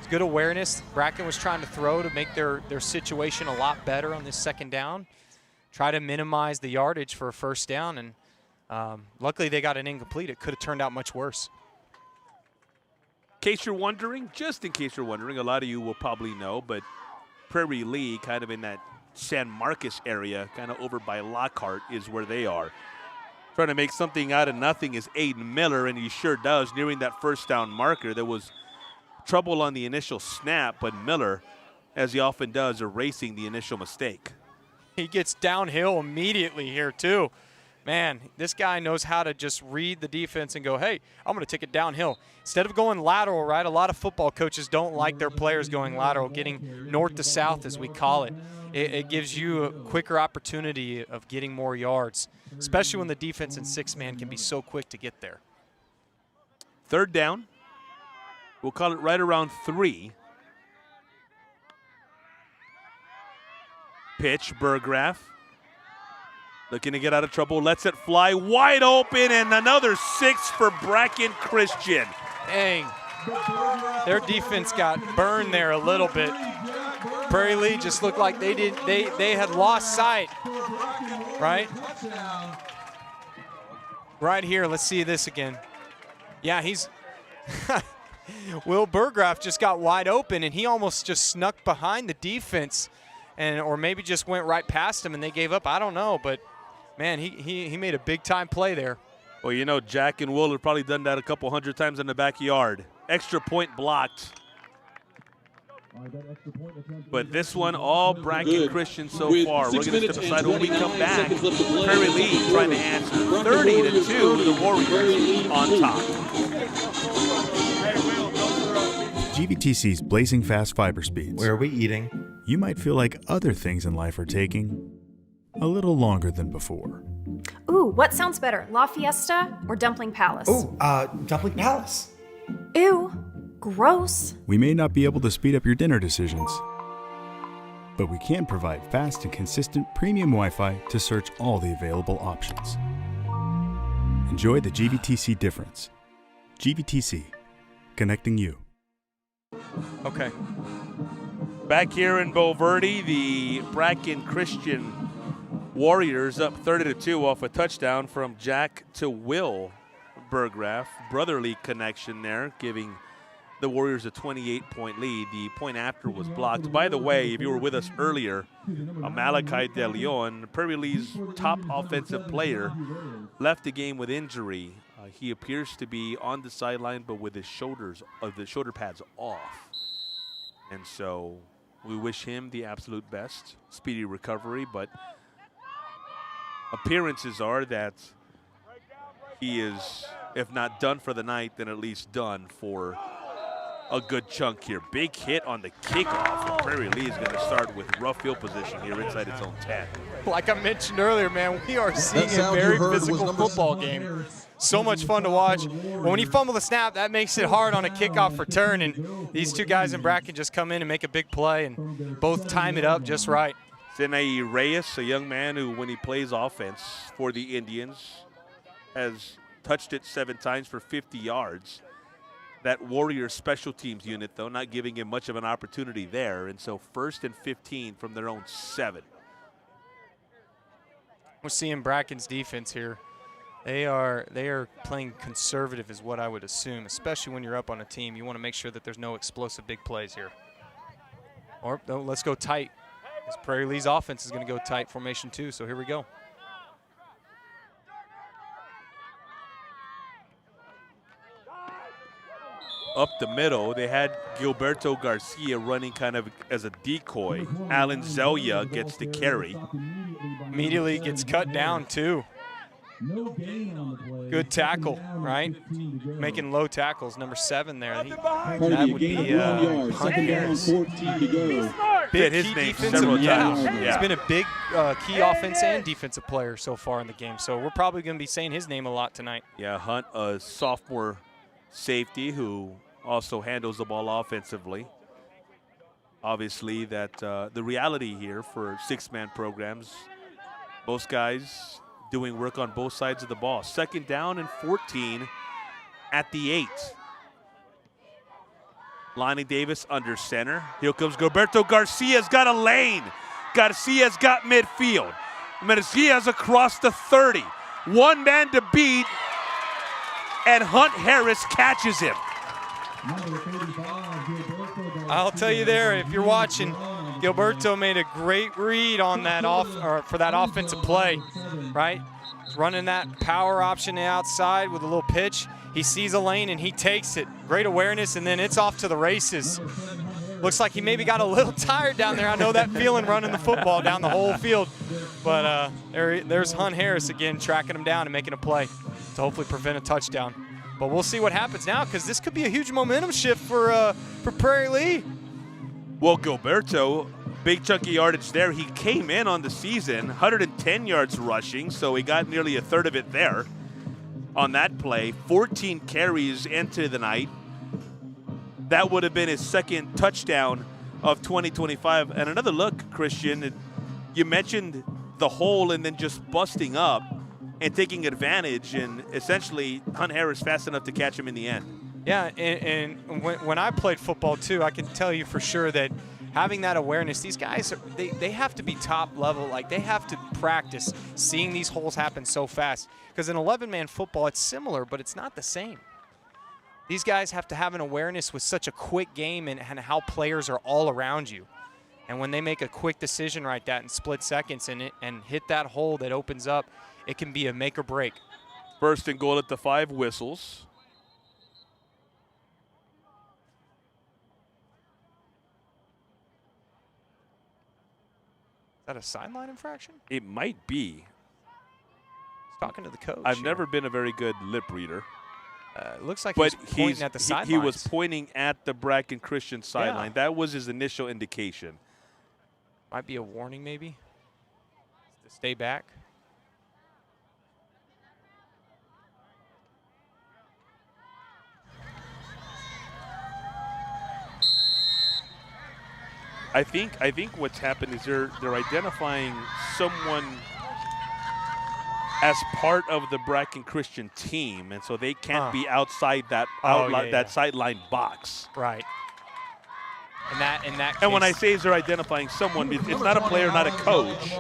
good awareness. Bracken was trying to throw to make their situation a lot better on this second down, try to minimize the yardage for a first down, and luckily they got an incomplete. It could have turned out much worse. Just in case you're wondering, a lot of you will probably know, but Prairie League, kind of in that San Marcos area, kind of over by Lockhart, is where they are. Trying to make something out of nothing is Aiden Miller, and he sure does. Nearing that first down marker, there was trouble on the initial snap, but Miller, as he often does, erasing the initial mistake. He gets downhill immediately here, too. Man, this guy knows how to just read the defense and go, hey, I'm going to take it downhill. Instead of going lateral, right, a lot of football coaches don't like their players going lateral, getting north to south, as we call it. It gives you a quicker opportunity of getting more yards, especially when the defense and six-man can be so quick to get there. 3rd down. We'll call it right around 3. Pitch, Burgraff. Looking to get out of trouble, lets it fly wide open, and another 6 for Bracken Christian. Dang. Their defense got burned there a little bit. Prairie Lee just looked like they had lost sight. Right? Right here, let's see this again. Yeah, he's Will Burgraff just got wide open, and he almost just snuck behind the defense, or maybe just went right past him and they gave up. I don't know, but man, he made a big-time play there. Well, Jack and Will have probably done that a couple hundred times in the backyard. Extra point blocked. But this one, all Bracken Christian so far. We're going to step aside when we come back. Prairie League trying to answer 30-2 to the Warriors on top. GVTC's blazing fast fiber speeds. Where are we eating? You might feel like other things in life are taking a little longer than before. Ooh, what sounds better, La Fiesta or Dumpling Palace? Ooh, Dumpling Palace. Ew, gross. We may not be able to speed up your dinner decisions, but we can provide fast and consistent premium Wi-Fi to search all the available options. Enjoy the GVTC difference. GVTC, connecting you. Okay. Back here in Bulverde, the Bracken Christian Warriors up 30-2 off a touchdown from Jack to Will Burgraff. Brotherly connection there, giving the Warriors a 28-point lead. The point after was blocked. By the way, if you were with us earlier, Malachi De Leon, Prairie Lee's top offensive player, left the game with injury. He appears to be on the sideline, but with his shoulder pads off. And so we wish him the absolute best, speedy recovery, but appearances are that he is, if not done for the night, then at least done for a good chunk here. Big hit on the kickoff, and Prairie Lee is going to start with rough field position here inside its own 10. like I mentioned earlier, man, we are seeing a sound you very heard was physical number football game. So much fun to watch. But when you fumble the snap, that makes it hard on a kickoff return, and these two guys in Bracken just come in and make a big play and both time it up just right. Sinai Reyes, a young man who, when he plays offense for the Indians, has touched it 7 times for 50 yards. That Warriors special teams unit, though, not giving him much of an opportunity there, and so 1st and 15 from their own 7. We're seeing Bracken's defense here. They are playing conservative is what I would assume, especially when you're up on a team. You want to make sure that there's no explosive big plays here. Or no, let's go tight. This Prairie Lee's offense is going to go tight formation too, so here we go. Up the middle, they had Gilberto Garcia running kind of as a decoy. Alan Zelia gets the carry. Immediately gets cut down too. Good tackle, right? Making low tackles. Number 7 there. That would be Hunt Harris. Big his key name defensive. several Yeah. times. He's been a big key offense and defensive player so far in the game. So we're probably going to be saying his name a lot tonight. Yeah, Hunt, a sophomore safety who also handles the ball offensively. Obviously, that the reality here for 6-man programs, both guys doing work on both sides of the ball. 2nd down and 14 at the 8. Lonnie Davis under center. Here comes Gilberto Garcia's got a lane. Garcia's got midfield. Garcia's across the 30. 1 man to beat, and Hunt Harris catches him. I'll tell you there, if you're watching, Gilberto made a great read on that for that offensive play, right? He's running that power option outside with a little pitch. He sees a lane and he takes it. Great awareness, and then it's off to the races. Looks like he maybe got a little tired down there. I know that feeling running the football down the whole field. But there's Hunt Harris again tracking him down and making a play to hopefully prevent a touchdown. But we'll see what happens now, because this could be a huge momentum shift for Prairie Lee. Well, Gilberto, big chunky yardage there. He came in on the season, 110 yards rushing, so he got nearly a third of it there on that play. 14 carries into the night. That would have been his 2nd touchdown of 2025. And another look, Christian, you mentioned the hole and then just busting up and taking advantage, and essentially Hunt Harris fast enough to catch him in the end. Yeah, and when I played football too, I can tell you for sure that having that awareness, these guys, they have to be top level. Like, they have to practice seeing these holes happen so fast. Because in 11-man football, it's similar, but it's not the same. These guys have to have an awareness with such a quick game and how players are all around you. And when they make a quick decision like that in split seconds and hit that hole that opens up, it can be a make or break. 1st and goal at the 5, whistles. Is that a sideline infraction? It might be. He's talking to the coach. I've never been a very good lip reader. It looks like he's pointing at the sidelines. He was pointing at the Bracken Christian sideline. Yeah. That was his initial indication. Might be a warning, maybe, to stay back. I think what's happened is they're identifying someone as part of the Bracken Christian team, and so they can't be outside that that sideline box. Right. And when I say they're identifying someone, it's not a player, not a coach,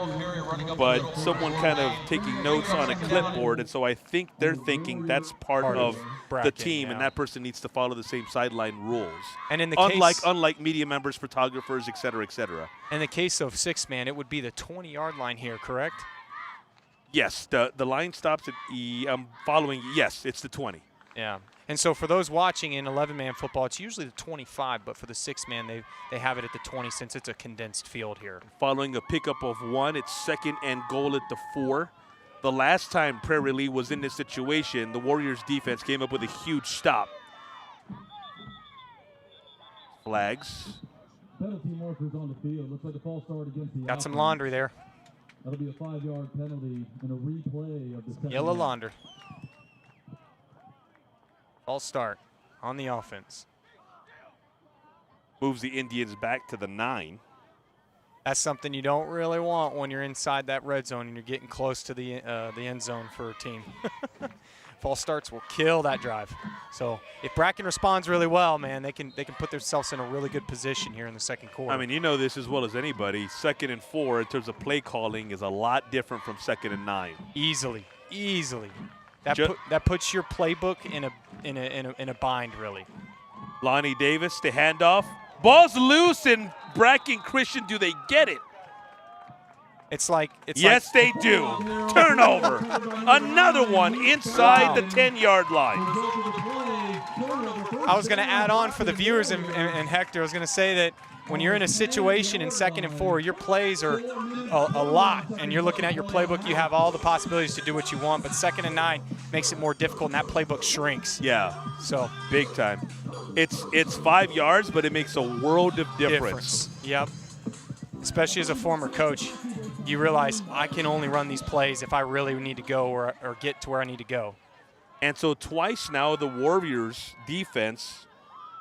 but someone kind of taking notes on a clipboard. And so I think they're thinking that's part of Bracken, the team, and that person needs to follow the same sideline rules. And in the unlike media members, photographers, et cetera, et cetera. In the case of 6-man, it would be the 20-yard line here, correct? Yes, the line stops at I'm following. Yes, it's the 20. Yeah. And so for those watching in 11-man football, it's usually the 25, but for the 6-man, they have it at the 20 since it's a condensed field here. Following a pickup of 1, it's 2nd and goal at the 4. The last time Prairie Lee was in this situation, the Warriors defense came up with a huge stop. Flags. Penalty markers on the field. Looks like the false start against the Got some laundry there. That'll be a 5-yard penalty and a replay of the second Yellow half. launder. False start on the offense. Moves the Indians back to the 9. That's something you don't really want when you're inside that red zone and you're getting close to the end zone for a team. False starts will kill that drive. So if Bracken responds really well, man, they can put themselves in a really good position here in the second quarter. I mean, you know this as well as anybody. 2nd and 4 in terms of play calling is a lot different from 2nd and 9. Easily. That puts your playbook in a bind, really. Lonnie Davis to handoff. Ball's loose, and Bracken Christian, do they get it? Yes, they do. Turnover. Another one inside the 10-yard line. I was going to add on for the viewers and Hector. I was going to say that when you're in a situation in 2nd and 4, your plays are a lot, and you're looking at your playbook, you have all the possibilities to do what you want, but 2nd and 9 makes it more difficult, and that playbook shrinks. Yeah. So big time. It's 5 yards, but it makes a world of difference. Yep. Especially as a former coach, you realize I can only run these plays if I really need to go or get to where I need to go. And so twice now the Warriors defense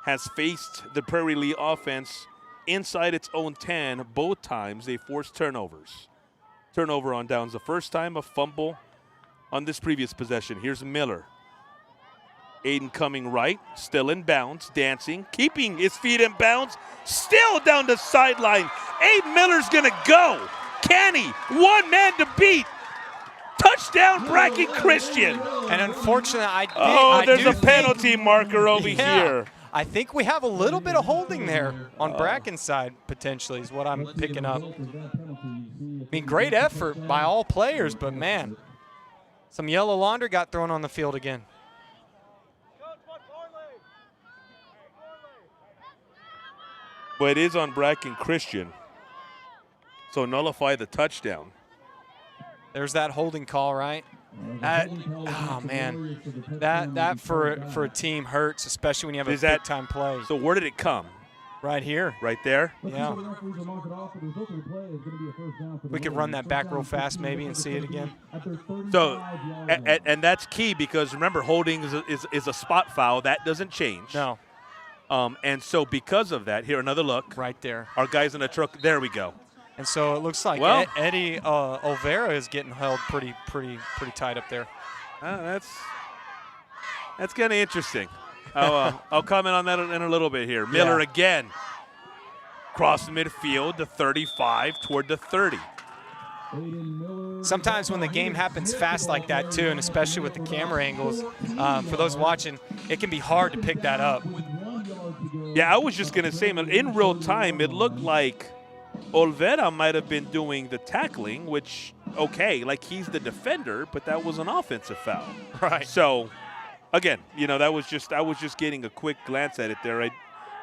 has faced the Prairie Lee offense inside its own 10. Both times they forced turnovers. Turnover on downs. The first time a fumble on this previous possession. Here's Miller. Aiden coming right, still in bounds, dancing, keeping his feet in bounds, still down the sideline. Aiden Miller's gonna go. Can he? One man to beat. Touchdown, Bracken Christian. And unfortunately, there's a penalty marker over here. I think we have a little bit of holding there on Bracken's side, potentially, is what I'm picking up. I mean, great effort by all players, but man, some yellow laundry got thrown on the field again. But it is on Bracken Christian. So nullify the touchdown. There's that holding call, right? Oh man, that for a team hurts, especially when you have a big time play. So where did it come? Right here. Right there? Yeah. We could run that back real fast maybe and see it again. So, and that's key because remember, holding is a spot foul. That doesn't change. No. And so because of that, here, another look. Right there. Our guys in the truck, there we go. And so it looks like Eddie Olvera is getting held pretty tight up there. That's kind of interesting. I'll comment on that in a little bit here. Miller again. Cross the midfield, the 35 toward the 30. Sometimes when the game happens fast like that too, and especially with the camera angles, for those watching, it can be hard to pick that up. Yeah, I was just going to say, in real time, it looked like Olvera might have been doing the tackling, which, okay, like he's the defender, but that was an offensive foul. Right. So, again, I was just getting a quick glance at it there.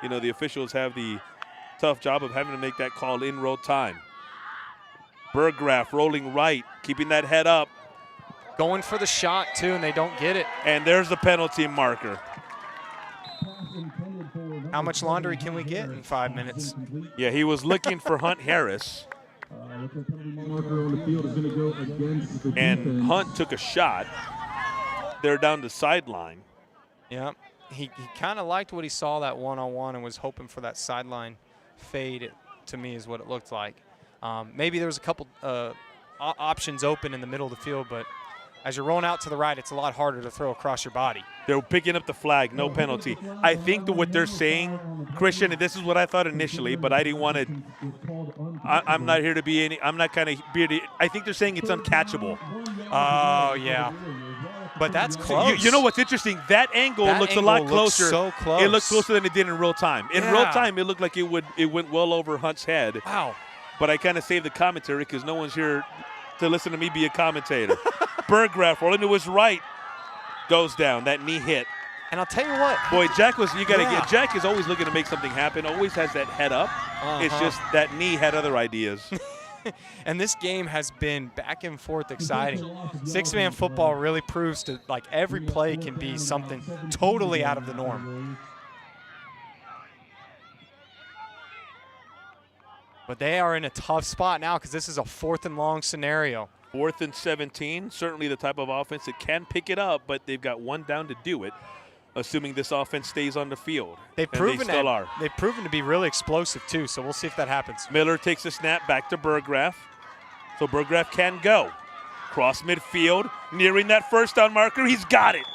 The officials have the tough job of having to make that call in real time. Berggraf rolling right, keeping that head up. Going for the shot, too, and they don't get it. And there's the penalty marker. How much laundry can we get in 5 minutes? Yeah, he was looking for Hunt Harris. And Hunt took a shot. They're down the sideline. Yeah, he kind of liked what he saw that one-on-one and was hoping for that sideline fade, to me, is what it looked like. Maybe there was a couple options open in the middle of the field, but as you're rolling out to the right, it's a lot harder to throw across your body. They're picking up the flag, no penalty. I think that what they're saying, Christian, and this is what I thought initially, but I didn't want to. I'm not here to be any. I'm not kind of here to. I think they're saying it's uncatchable. Oh yeah, but that's close. You know what's interesting? That angle looks a lot closer. So close. It looks closer than it did in real time. In real time, it looked like it went well over Hunt's head. Wow. But I kind of saved the commentary because no one's here to listen to me be a commentator. Berggraf rolling to his right, goes down. That knee hit. And I'll tell you what. Boy, Jack is always looking to make something happen, always has that head up. It's just that knee had other ideas. And this game has been back and forth exciting. Six-man football really proves to, like, every play can be something totally out of the norm. But they are in a tough spot now because this is a 4th and long scenario. 4th and 17, certainly the type of offense that can pick it up, but they've got one down to do it, assuming this offense stays on the field. They've proven they've proven to be really explosive too, so we'll see if that happens. Miller takes a snap back to Burgraff. So Burgraff can go. Cross midfield, nearing that first down marker. He's got it.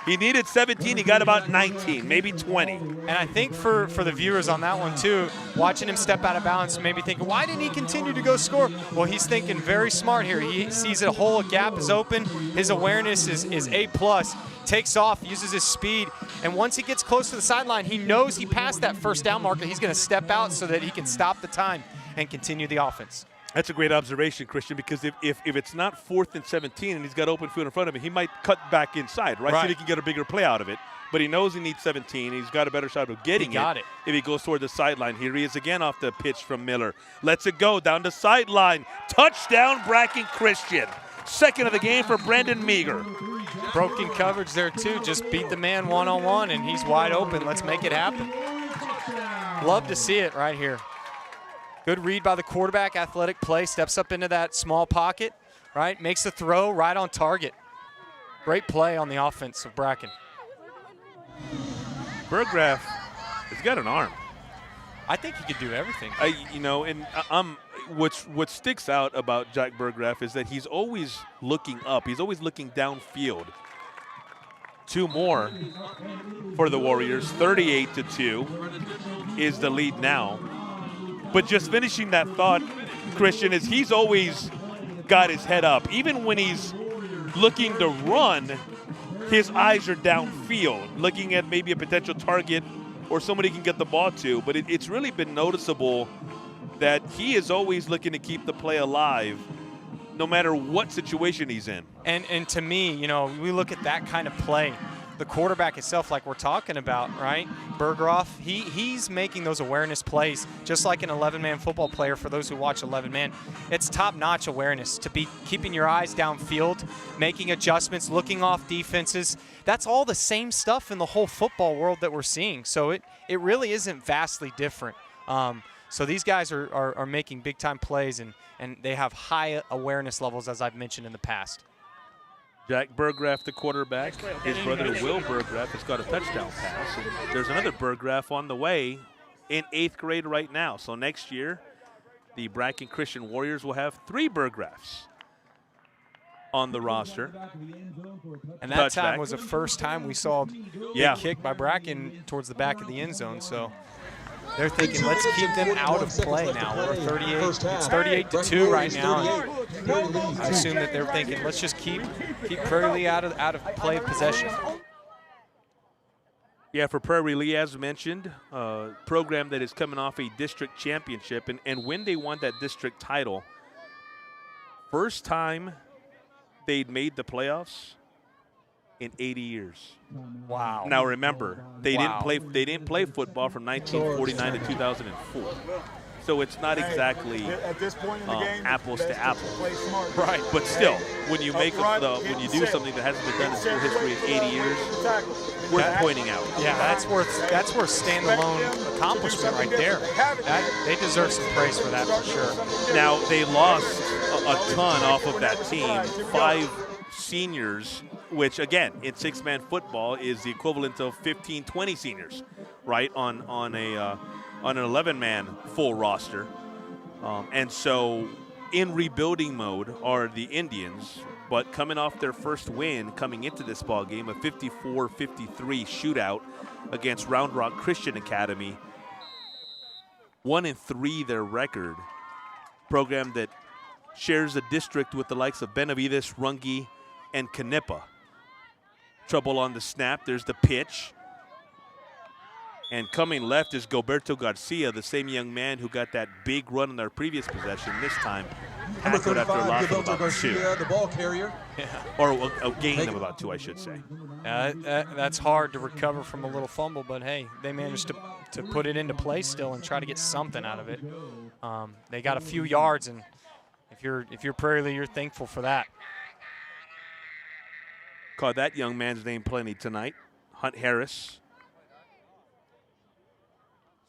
He needed 17. He got about 19, maybe 20. And I think for the viewers on that one too, watching him step out of bounds, maybe thinking, why didn't he continue to go score? Well, he's thinking very smart here. He sees a hole, a gap is open. His awareness is A+. Takes off, uses his speed, and once he gets close to the sideline, he knows he passed that first down marker. He's going to step out so that he can stop the time and continue the offense. That's a great observation, Christian, because if it's not 4th and 17 and he's got open field in front of him, he might cut back inside, right? So he can get a bigger play out of it. But he knows he needs 17. He's got a better shot of getting it if he goes toward the sideline. Here he is again off the pitch from Miller. Lets it go down the sideline. Touchdown, Bracken Christian. 2nd of the game for Brandon Meager. Broken coverage there too. Just beat the man one-on-one, and he's wide open. Let's make it happen. Love to see it right here. Good read by the quarterback, athletic play, steps up into that small pocket, right? Makes the throw right on target. Great play on the offense of Bracken. Burgraff has got an arm. I think he could do everything. What sticks out about Jack Burgraff is that he's always looking up. He's always looking downfield. 2 more for the Warriors. 38-2 is the lead now. But just finishing that thought, Christian, is he's always got his head up. Even when he's looking to run, his eyes are downfield, looking at maybe a potential target or somebody can get the ball to. But it's really been noticeable that he is always looking to keep the play alive no matter what situation he's in. And to me, we look at that kind of play. The quarterback itself, like we're talking about, right? Burgraff, he's making those awareness plays just like an 11-man football player. For those who watch 11-man, it's top-notch awareness to be keeping your eyes downfield, making adjustments, looking off defenses. That's all the same stuff in the whole football world that we're seeing. So it really isn't vastly different. So these guys are making big-time plays, and they have high awareness levels, as I've mentioned in the past. Jack Burgraff, the quarterback. His brother Will Burgraff has got a touchdown pass. And there's another Burgraff on the way in 8th grade right now. So next year, the Bracken Christian Warriors will have 3 Burgraffs on the roster. And that time was the first time we saw a big kick by Bracken towards the back of the end zone. So they're thinking, let's keep them out of play now. We're 38. It's 38-2 right now. I assume that they're thinking, let's just keep Praire Lee out of play of possession. Yeah, for Praire Lee, as mentioned, program that is coming off a district championship, and when they won that district title, first time they'd made the playoffs in 80 years. Wow. Now remember, they didn't play football from 1949 to 2004. So it's not exactly apples to apples. Right. But still, when you make when you do something that hasn't been done in school history in 80 years, worth pointing out. Yeah, that's worth standalone accomplishment right there. They deserve some praise for that for sure. Now they lost a ton off of that team. 5 seniors, which again in 6-man football is the equivalent of 15, 20 seniors, right? On an 11-man full roster. And so in rebuilding mode are the Indians, but coming off their first win coming into this ball game, a 54-53 shootout against Round Rock Christian Academy. 1-3 their record. Program that shares a district with the likes of Benavides, Runge, and Canepa. Trouble on the snap. There's the pitch. And coming left is Gilberto Garcia, the same young man who got that big run in their previous possession. This time, tackled after a loss of about 2. The ball carrier. Yeah. Or a gain of about 2, I should say. That's hard to recover from a little fumble, but hey, they managed to put it into play still and try to get something out of it. They got a few yards, and if you're Praire Lee, you're thankful for that. Called that young man's name plenty tonight. Hunt Harris.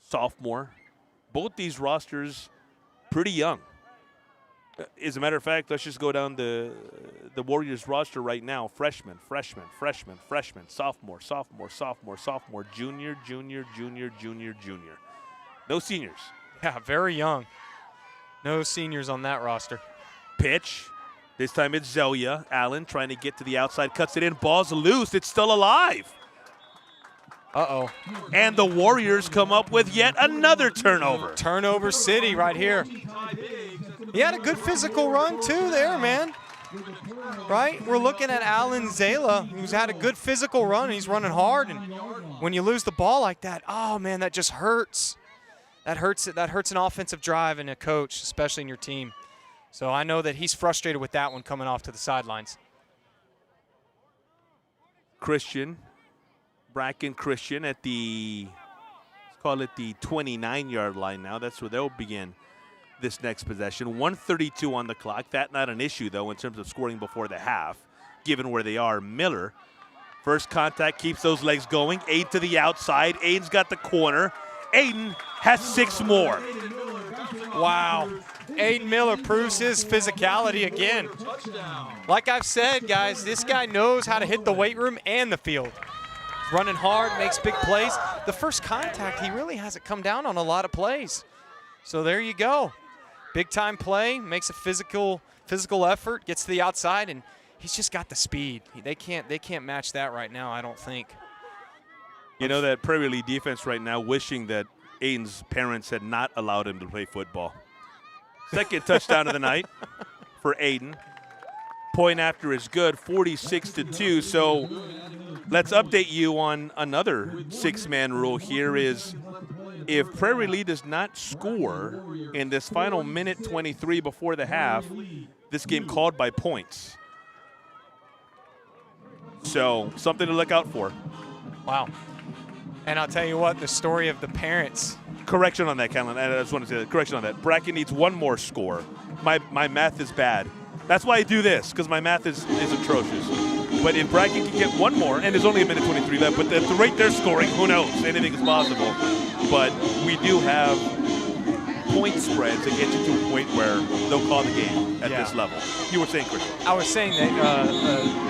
Sophomore, both these rosters pretty young. As a matter of fact, let's just go down the Warriors roster right now. Freshman, sophomore, junior. No seniors. Yeah, very young. No seniors on that roster. Pitch. This time it's Zelia. Allen trying to get to the outside, cuts it in. Ball's loose. It's still alive. Uh-oh. And the Warriors come up with yet another turnover. Turnover city right here. He had a good physical run, too, there, man. Right? We're looking at Alan Zala, who's had a good physical run. He's running hard, and when you lose the ball like that, oh, man, that just hurts. That hurts an offensive drive and a coach, especially in your team. So I know that he's frustrated with that one coming off to the sidelines. Bracken Christian at the, let's call it the 29-yard line now. That's where they'll begin this next possession. 1:32 on the clock. That's not an issue, though, in terms of scoring before the half, given where they are. Miller, first contact, keeps those legs going. Aiden to the outside. Aiden's got the corner. Aiden has 6 more. Wow. Aiden Miller proves his physicality again. Like I've said, guys, this guy knows how to hit the weight room and the field. He's running hard, makes big plays. The first contact, he really hasn't come down on a lot of plays. So there you go. Big time play, makes a physical effort, gets to the outside, and he's just got the speed. They can't match that right now, I don't think. You know, that Praire League defense right now wishing that Aiden's parents had not allowed him to play football. Second touchdown of the night for Aiden. Point after is good, 46-2. So let's update you on another 6-man rule here is if Praire League does not score in this final minute 23 before the half, this game called by points. So something to look out for. Wow. And I'll tell you what, the story of the parents. Correction on that, Cameron. I just want to say that. Correction on that. Bracken needs one more score. My math is bad. That's why I do this, because my math is atrocious. But if Bracken can get one more, and there's only a minute 23 left, but at the rate they're scoring, who knows? Anything is possible. But we do have point spreads that get you to a point where they'll call the game at this level. You were saying, Chris? I was saying that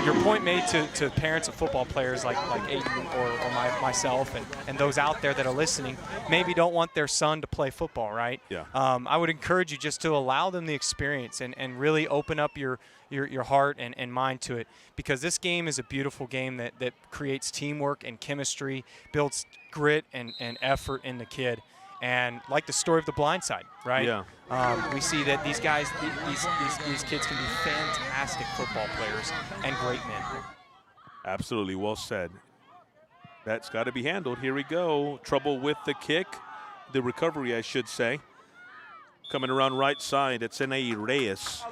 your point made to parents of football players like Aiden or myself and those out there that are listening maybe don't want their son to play football, right? Yeah. I would encourage you just to allow them the experience and really open up your heart and mind to it, because this game is a beautiful game that creates teamwork and chemistry, builds grit and effort in the kid. And like the story of the blind side, right? Yeah. We see that these guys, these kids can be fantastic football players and great men. Absolutely, well said. That's got to be handled. Here we go. Trouble with the kick, the recovery, I should say. Coming around right side, it's Sanae Reyes.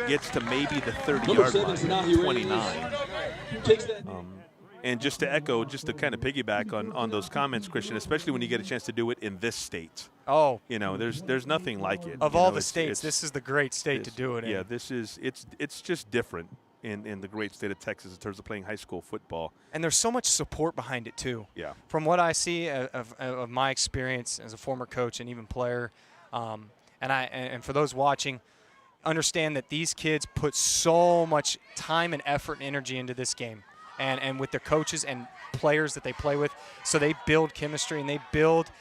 Gets to maybe the 30-yard line, 29. And just to echo, just to kind of piggyback on those comments, Christian, especially when you get a chance to do it in this state. Oh. You know, there's nothing like it. Of all the states, this is the great state to do it in. Yeah, it's just different in the great state of Texas in terms of playing high school football. And there's so much support behind it, too. Yeah. From what I see of my experience as a former coach and even player, and for those watching, understand that these kids put so much time and effort and energy into this game. And with their coaches and players that they play with, so they build chemistry and they build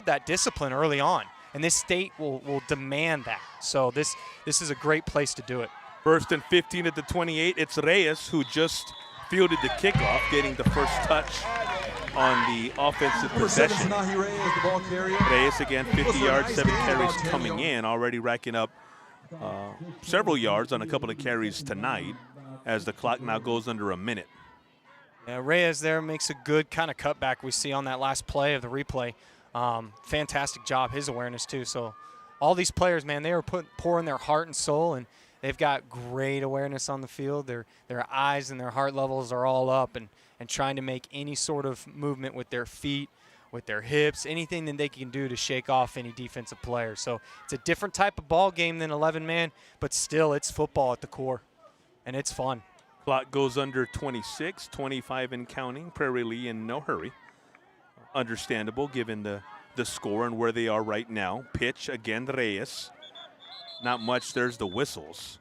that discipline early on. And this state will demand that. So this is a great place to do it. First and 15 at the 28. It's Reyes who just fielded the kickoff, getting the first touch on the offensive possession. Reyes again, 50 yards, 7 carries coming in, already racking up several yards on a couple of carries tonight as the clock now goes under a minute. Yeah, Reyes there makes a good kind of cutback we see on that last play of the replay. Fantastic job, his awareness too. So all these players, man, they are pouring their heart and soul, and they've got great awareness on the field. Their eyes and their heart levels are all up and trying to make any sort of movement with their feet, with their hips, anything that they can do to shake off any defensive player. So it's a different type of ball game than 11-man, but still it's football at the core, and it's fun. Clock goes under 26, 25 and counting. Praire League in no hurry. Understandable given the the score and where they are right now. Pitch again, Reyes. Not much. There's the whistles.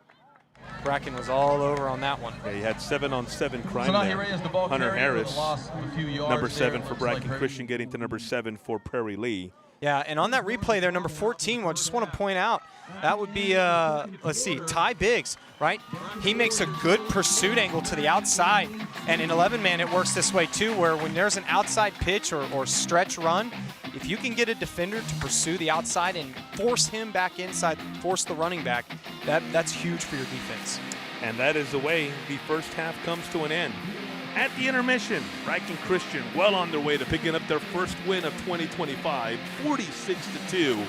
Bracken was all over on that one. Yeah, he had 7-on-7 crime Sanahi there. Reyes, the ball Hunter carrier, with Harris, a loss of a few yards number there. 7 for Looks Bracken like Christian, getting to number 7 for Prairie Lee. Yeah, and on that replay there, number 14, I just want to point out, that would be, let's see, Ty Biggs, right? He makes a good pursuit angle to the outside. And in 11-man, it works this way too, where when there's an outside pitch or stretch run, if you can get a defender to pursue the outside and force him back inside, force the running back, that's huge for your defense. And that is the way the first half comes to an end. At the intermission, Bracken Christian well on their way to picking up their first win of 2025, 46-2,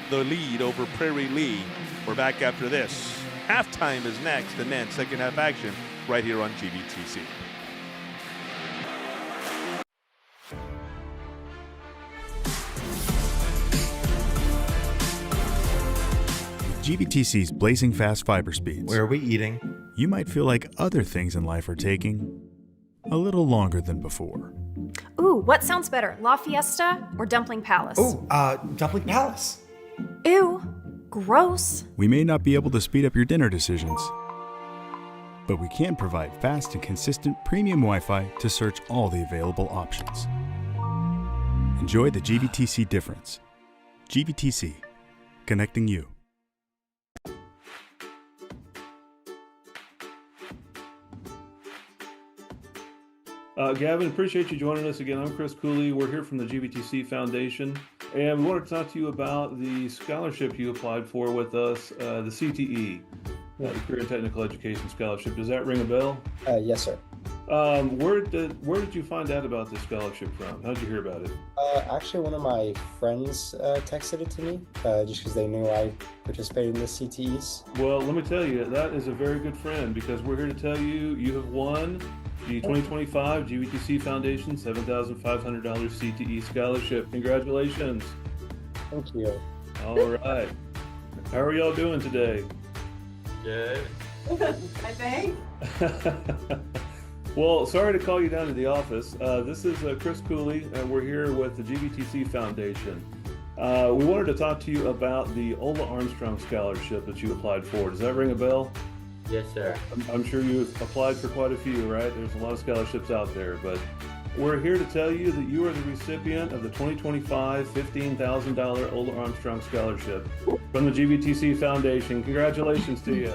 the lead over Prairie Lee. We're back after this. Halftime is next, and then second half action right here on GBTC. GBTC's blazing fast fiber speeds. Where are we eating? You might feel like other things in life are taking a little longer than before. Ooh, what sounds better, La Fiesta or Dumpling Palace? Oh, Dumpling Palace. Ew, gross. We may not be able to speed up your dinner decisions, but we can provide fast and consistent premium Wi-Fi to search all the available options. Enjoy the GBTC difference. GBTC, connecting you. Gavin, appreciate you joining us again. I'm Chris Cooley. We're here from the GBTC Foundation, and we want to talk to you about the scholarship you applied for with us, the CTE, the Career and Technical Education Scholarship. Does that ring a bell? Yes, sir. Where did you find out about this scholarship from? How did you hear about it? Actually, one of my friends texted it to me just because they knew I participated in the CTEs. Well, let me tell you, that is a very good friend, because we're here to tell you you have won the 2025 GBTC Foundation $7,500 CTE scholarship. Congratulations. Thank you. All right. How are y'all doing today? Good. I think. Well, sorry to call you down to the office. This is Chris Cooley, and we're here with the GBTC Foundation. We wanted to talk to you about the Ola Armstrong Scholarship that you applied for. Does that ring a bell? Yes, sir. I'm sure you've applied for quite a few, right? There's a lot of scholarships out there, but we're here to tell you that you are the recipient of the 2025 $15,000 Ola Armstrong Scholarship from the GBTC Foundation. Congratulations to you.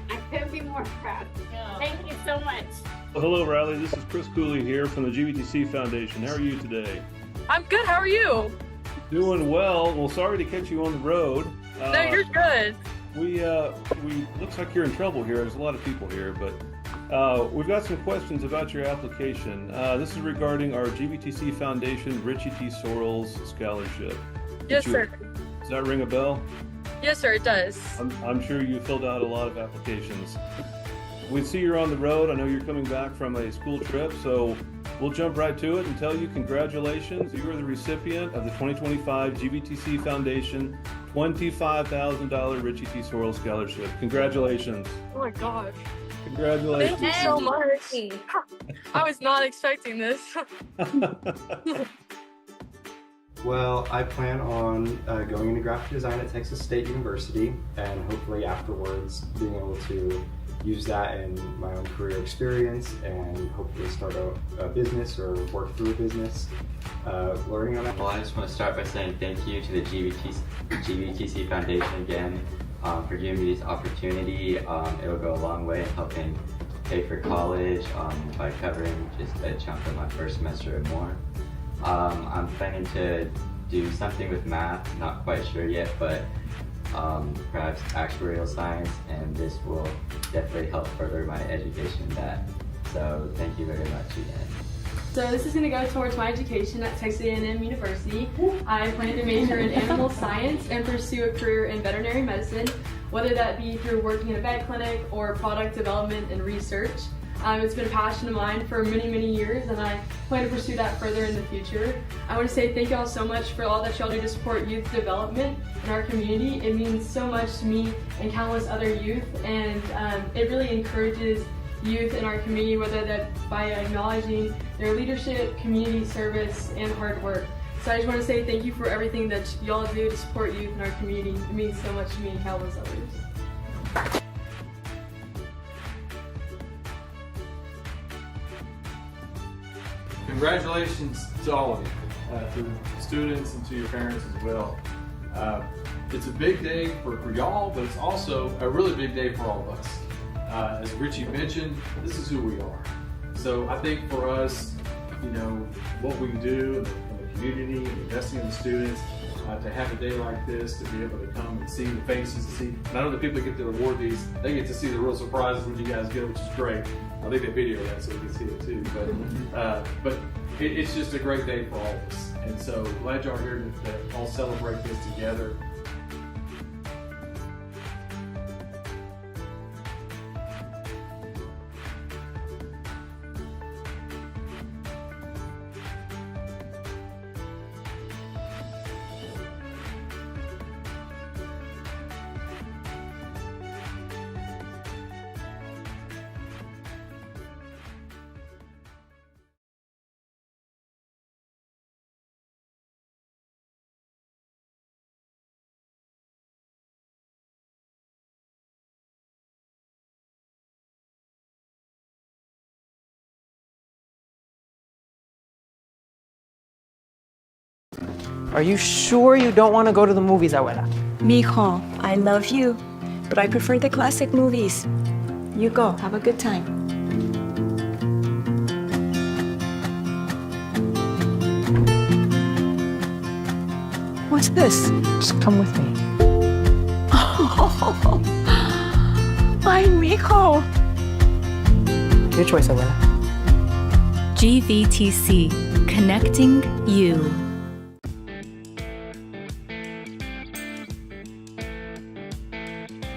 I couldn't be more proud. Thank you so much. Well, hello, Riley. This is Chris Cooley here from the GBTC Foundation. How are you today? I'm good. How are you? Doing well. Well, sorry to catch you on the road. No, you're good. We looks like you're in trouble here. There's a lot of people here, but we've got some questions about your application. This is regarding our GBTC Foundation Richie T. Sorrells Scholarship. Yes, sir. Does that ring a bell? Yes, sir, it does. I'm sure you filled out a lot of applications. We see you're on the road. I know you're coming back from a school trip, so we'll jump right to it and tell you congratulations. You are the recipient of the 2025 GBTC Foundation $25,000 Richie T. Sorrells Scholarship. Congratulations. Oh my gosh. Congratulations. Thank you so much. I was not expecting this. Well, I plan on going into graphic design at Texas State University, and hopefully afterwards being able to use that in my own career experience and hopefully start a business or work through a business, learning on that. Well, I just want to start by saying thank you to the GBTC Foundation again for giving me this opportunity. It'll go a long way in helping pay for college by covering just a chunk of my first semester or more. I'm planning to do something with math, not quite sure yet, but perhaps actuarial science, and this will definitely help further my education in that. So thank you very much again. So this is going to go towards my education at Texas A&M University. I plan to major in animal science and pursue a career in veterinary medicine, whether that be through working in a vet clinic or product development and research. It's been a passion of mine for many, many years, and I plan to pursue that further in the future. I want to say thank y'all so much for all that y'all do to support youth development in our community. It means so much to me and countless other youth, and it really encourages youth in our community, whether that by acknowledging their leadership, community service, and hard work. So I just want to say thank you for everything that y'all do to support youth in our community. It means so much to me and countless others. Congratulations to all of you, to the students and to your parents as well. It's a big day for y'all, but it's also a really big day for all of us. As Richie mentioned, this is who we are. So I think for us, you know, what we do in the community and investing in the students, to have a day like this, to be able to come and see the faces, to see not only the people that get to award these, they get to see the real surprises when you guys get it, which is great. I think they video that so we can see it too. But it's just a great day for all of us. And so glad y'all are here to all celebrate this together. Are you sure you don't want to go to the movies, abuela? Mijo, I love you, but I prefer the classic movies. You go, have a good time. What's this? Just come with me. Oh, my mijo. Your choice, abuela. GVTC, connecting you.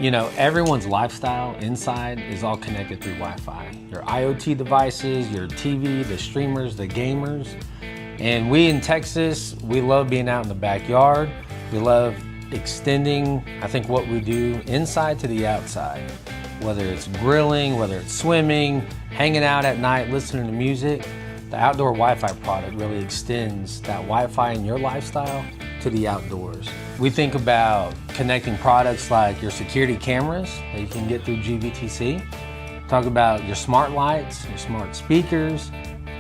You know, everyone's lifestyle inside is all connected through Wi-Fi. Your IoT devices, your TV, the streamers, the gamers. And we in Texas, we love being out in the backyard. We love extending, I think, what we do inside to the outside. Whether it's grilling, whether it's swimming, hanging out at night, listening to music, the outdoor Wi-Fi product really extends that Wi-Fi in your lifestyle to the outdoors. We think about connecting products like your security cameras that you can get through GVTC. Talk about your smart lights, your smart speakers.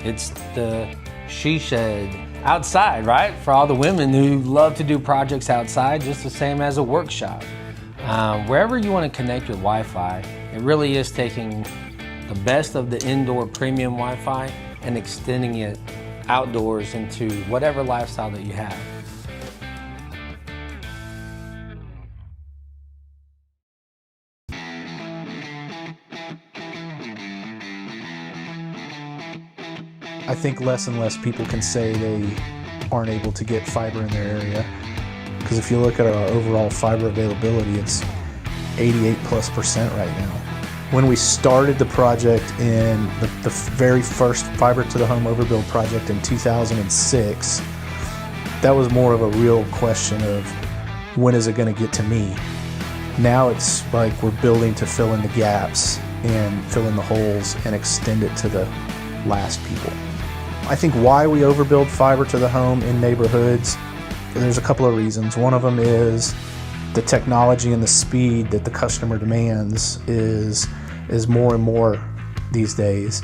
It's the she shed outside, right? For all the women who love to do projects outside, just the same as a workshop. Wherever you want to connect your Wi-Fi, it really is taking the best of the indoor premium Wi-Fi and extending it outdoors into whatever lifestyle that you have. I think less and less people can say they aren't able to get fiber in their area. Because if you look at our overall fiber availability, it's 88+% right now. When we started the project in the very first fiber to the home overbuild project in 2006, that was more of a real question of when is it going to get to me? Now it's like we're building to fill in the gaps and fill in the holes and extend it to the last people. I think why we overbuild fiber to the home in neighborhoods, there's a couple of reasons. One of them is the technology and the speed that the customer demands is more and more these days.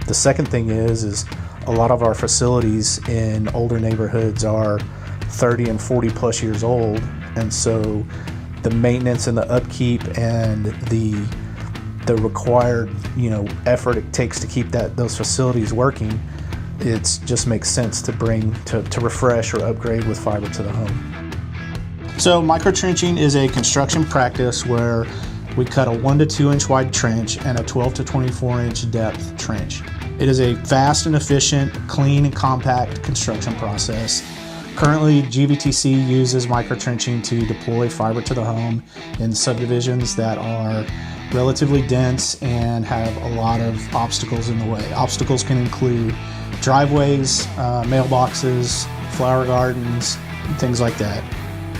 The second thing is a lot of our facilities in older neighborhoods are 30 and 40 plus years old, and so the maintenance and the upkeep and the required effort it takes to keep those facilities working, it just makes sense to bring to refresh or upgrade with fiber to the home. So microtrenching is a construction practice where we cut a 1 to 2 inch wide trench and a 12 to 24 inch depth trench. It is a fast and efficient, clean and compact construction process. Currently, GVTC uses microtrenching to deploy fiber to the home in subdivisions that are relatively dense and have a lot of obstacles in the way. Obstacles can include driveways, mailboxes, flower gardens, things like that.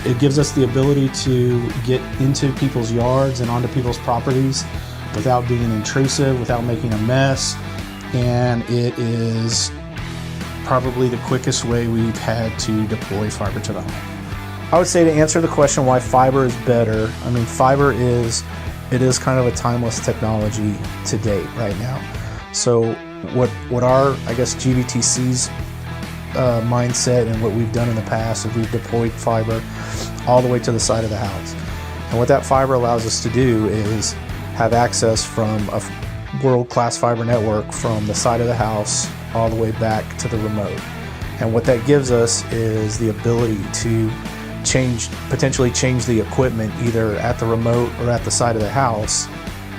It gives us the ability to get into people's yards and onto people's properties without being intrusive, without making a mess, and it is probably the quickest way we've had to deploy fiber to the home. I would say, to answer the question why fiber is better, I mean, fiber is kind of a timeless technology to date right now. So what our, I guess, GVTC's mindset and what we've done in the past is we've deployed fiber all the way to the side of the house. And what that fiber allows us to do is have access from a world-class fiber network from the side of the house all the way back to the remote. And what that gives us is the ability to potentially change the equipment either at the remote or at the side of the house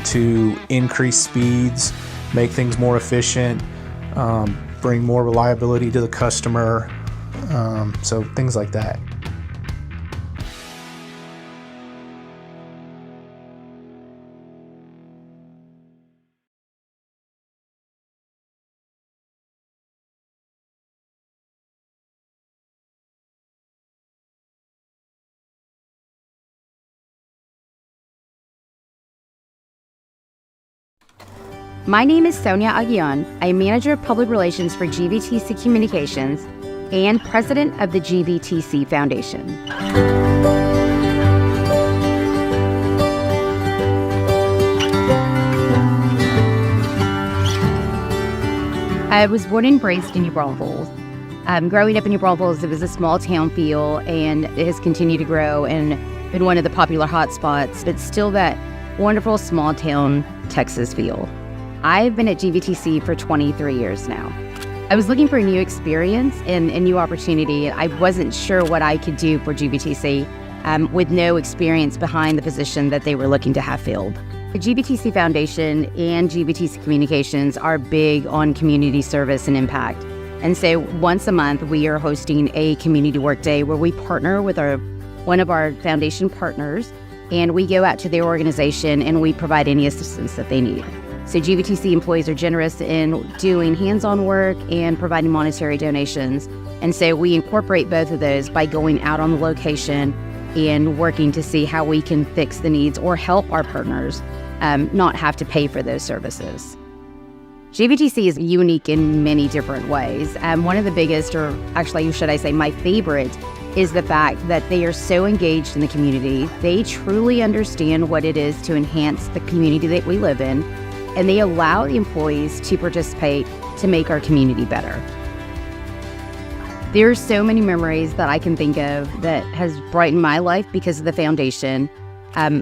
to increase speeds, make things more efficient, bring more reliability to the customer, so things like that. My name is Sonia Aguian. I am Manager of Public Relations for GVTC Communications and President of the GVTC Foundation. I was born and raised in New Braunfels. Growing up in New Braunfels, it was a small town feel, and it has continued to grow and been one of the popular hotspots, but still that wonderful small town Texas feel. I've been at GVTC for 23 years now. I was looking for a new experience and a new opportunity. I wasn't sure what I could do for GVTC with no experience behind the position that they were looking to have filled. The GVTC Foundation and GVTC Communications are big on community service and impact. And so once a month, we are hosting a community work day where we partner with one of our foundation partners, and we go out to their organization and we provide any assistance that they need. So GVTC employees are generous in doing hands-on work and providing monetary donations. And so we incorporate both of those by going out on the location and working to see how we can fix the needs or help our partners not have to pay for those services. GVTC is unique in many different ways. One of the biggest, or actually should I say my favorite, is the fact that they are so engaged in the community. They truly understand what it is to enhance the community that we live in, and they allow the employees to participate to make our community better. There are so many memories that I can think of that has brightened my life because of the foundation.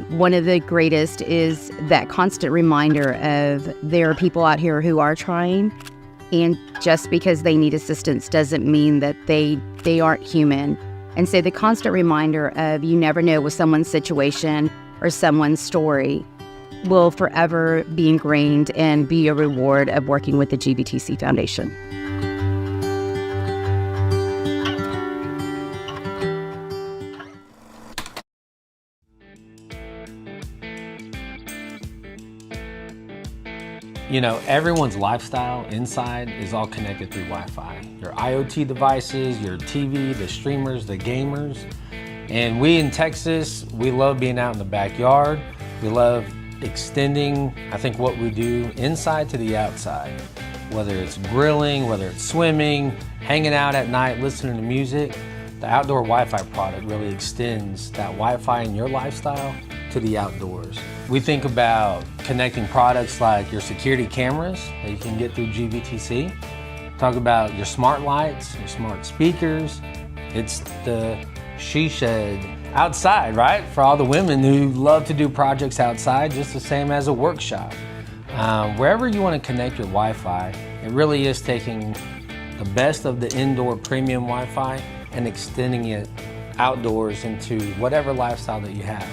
One of the greatest is that constant reminder of there are people out here who are trying, and just because they need assistance doesn't mean that they aren't human. And so the constant reminder of you never know with someone's situation or someone's story will forever be ingrained and be a reward of working with the GVTC Foundation. You know, everyone's lifestyle inside is all connected through Wi-Fi. Your IoT devices, your TV, the streamers, the gamers. And we in Texas, we love being out in the backyard. We love extending, I think, what we do inside to the outside. Whether it's grilling, whether it's swimming, hanging out at night, listening to music, the outdoor Wi-Fi product really extends that Wi-Fi in your lifestyle to the outdoors. We think about connecting products like your security cameras that you can get through GVTC. Talk about your smart lights, your smart speakers. It's the she shed outside, right? For all the women who love to do projects outside, just the same as a workshop. Wherever you want to connect your Wi-Fi, it really is taking the best of the indoor premium Wi-Fi and extending it outdoors into whatever lifestyle that you have.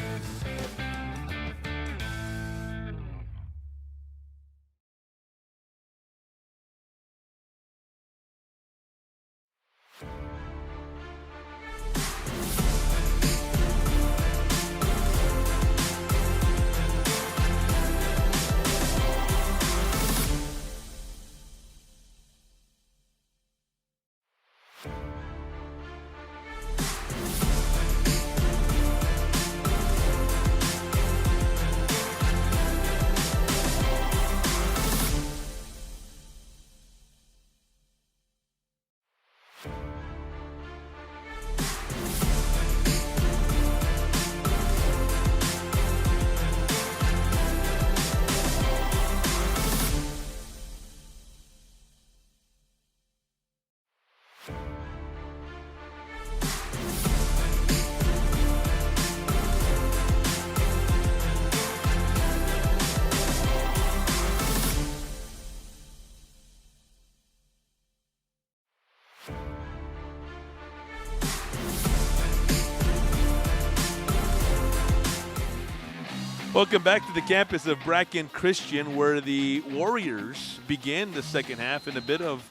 Welcome back to the campus of Bracken Christian, where the Warriors begin the second half in a bit of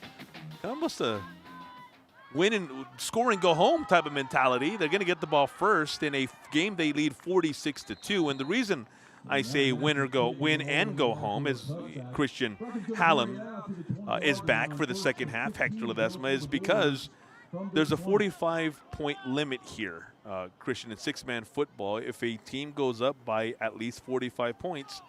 almost a win and score and go home type of mentality. They're going to get the ball first in a game they lead 46-2. And the reason I say win and go home is Christian Hallam is back for the second half. Hector Ledesma is because there's a 45-point limit here. Christian in six-man football, if a team goes up by at least 45 points,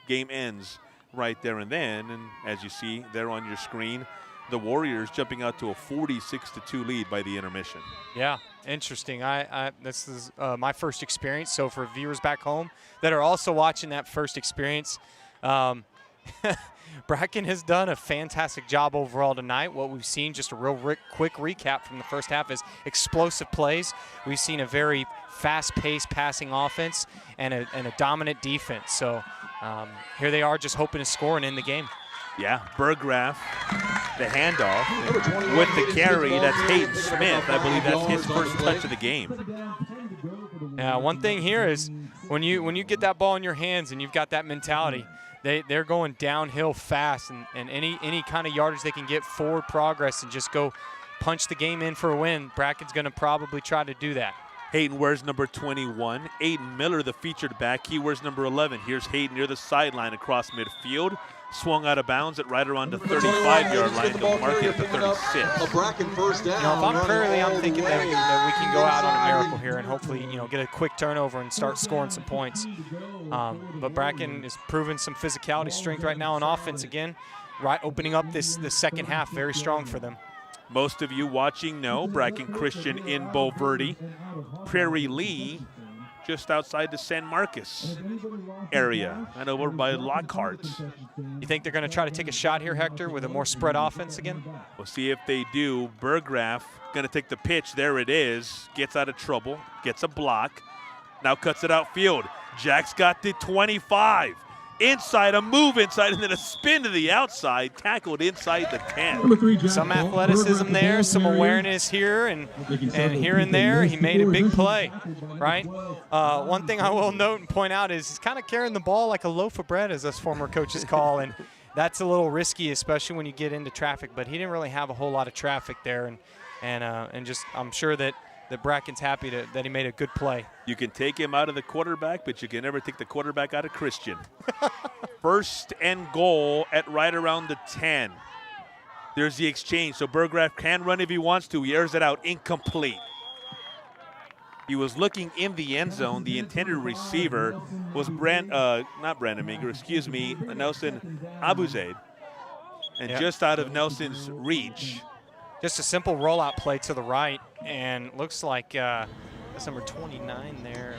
game ends right there and then. And as you see there on your screen, the Warriors jumping out to a 46-2 lead by the intermission. Yeah, interesting. This is my first experience. So for viewers back home that are also watching that first experience, Bracken has done a fantastic job overall tonight. What we've seen, just a real quick recap from the first half, is explosive plays. We've seen a very fast-paced passing offense and a dominant defense. So here they are just hoping to score and end the game. Yeah, Burgraff, the handoff with the carry. That's Hayden Smith. I believe that's his first touch of the game. Yeah, one thing here is when you get that ball in your hands and you've got that mentality, they're going downhill fast, and any kind of yardage they can get forward progress and just go punch the game in for a win, Bracken's going to probably try to do that. Hayden wears number 21. Aiden Miller, the featured back, he wears number 11. Here's Hayden near the sideline across midfield. Swung out of bounds at right around the 35-yard line. They'll mark it at the 36. A Bracken first down. If I'm Praire, I'm thinking that we can go out on a miracle here and hopefully, get a quick turnover and start scoring some points. But Bracken is proving some physicality, strength right now on offense again, right, opening up the second half very strong for them. Most of you watching know Bracken Christian in Bulverde, Prairie Lee, just outside the San Marcos area, and over by Lockhart. You think they're going to try to take a shot here, Hector, with a more spread offense again? We'll see if they do. Burgraff going to take the pitch. There it is. Gets out of trouble. Gets a block. Now cuts it outfield. Jack's got the 25. Inside, a move inside, and then a spin to the outside, tackled inside the 10. Some athleticism there, some awareness here, and here and there, he made a big play, right? One thing I will note and point out is he's kind of carrying the ball like a loaf of bread, as us former coaches call, and that's a little risky, especially when you get into traffic, but he didn't really have a whole lot of traffic there, and just I'm sure that Bracken's happy that he made a good play. You can take him out of the quarterback, but you can never take the quarterback out of Christian. First and goal at right around the 10. There's the exchange. So Burgraff can run if he wants to. He airs it out, incomplete. He was looking in the end zone. The intended receiver was Nelson Abuzaid. And just out of Nelson's reach. Just a simple rollout play to the right, and looks like that's number 29 there,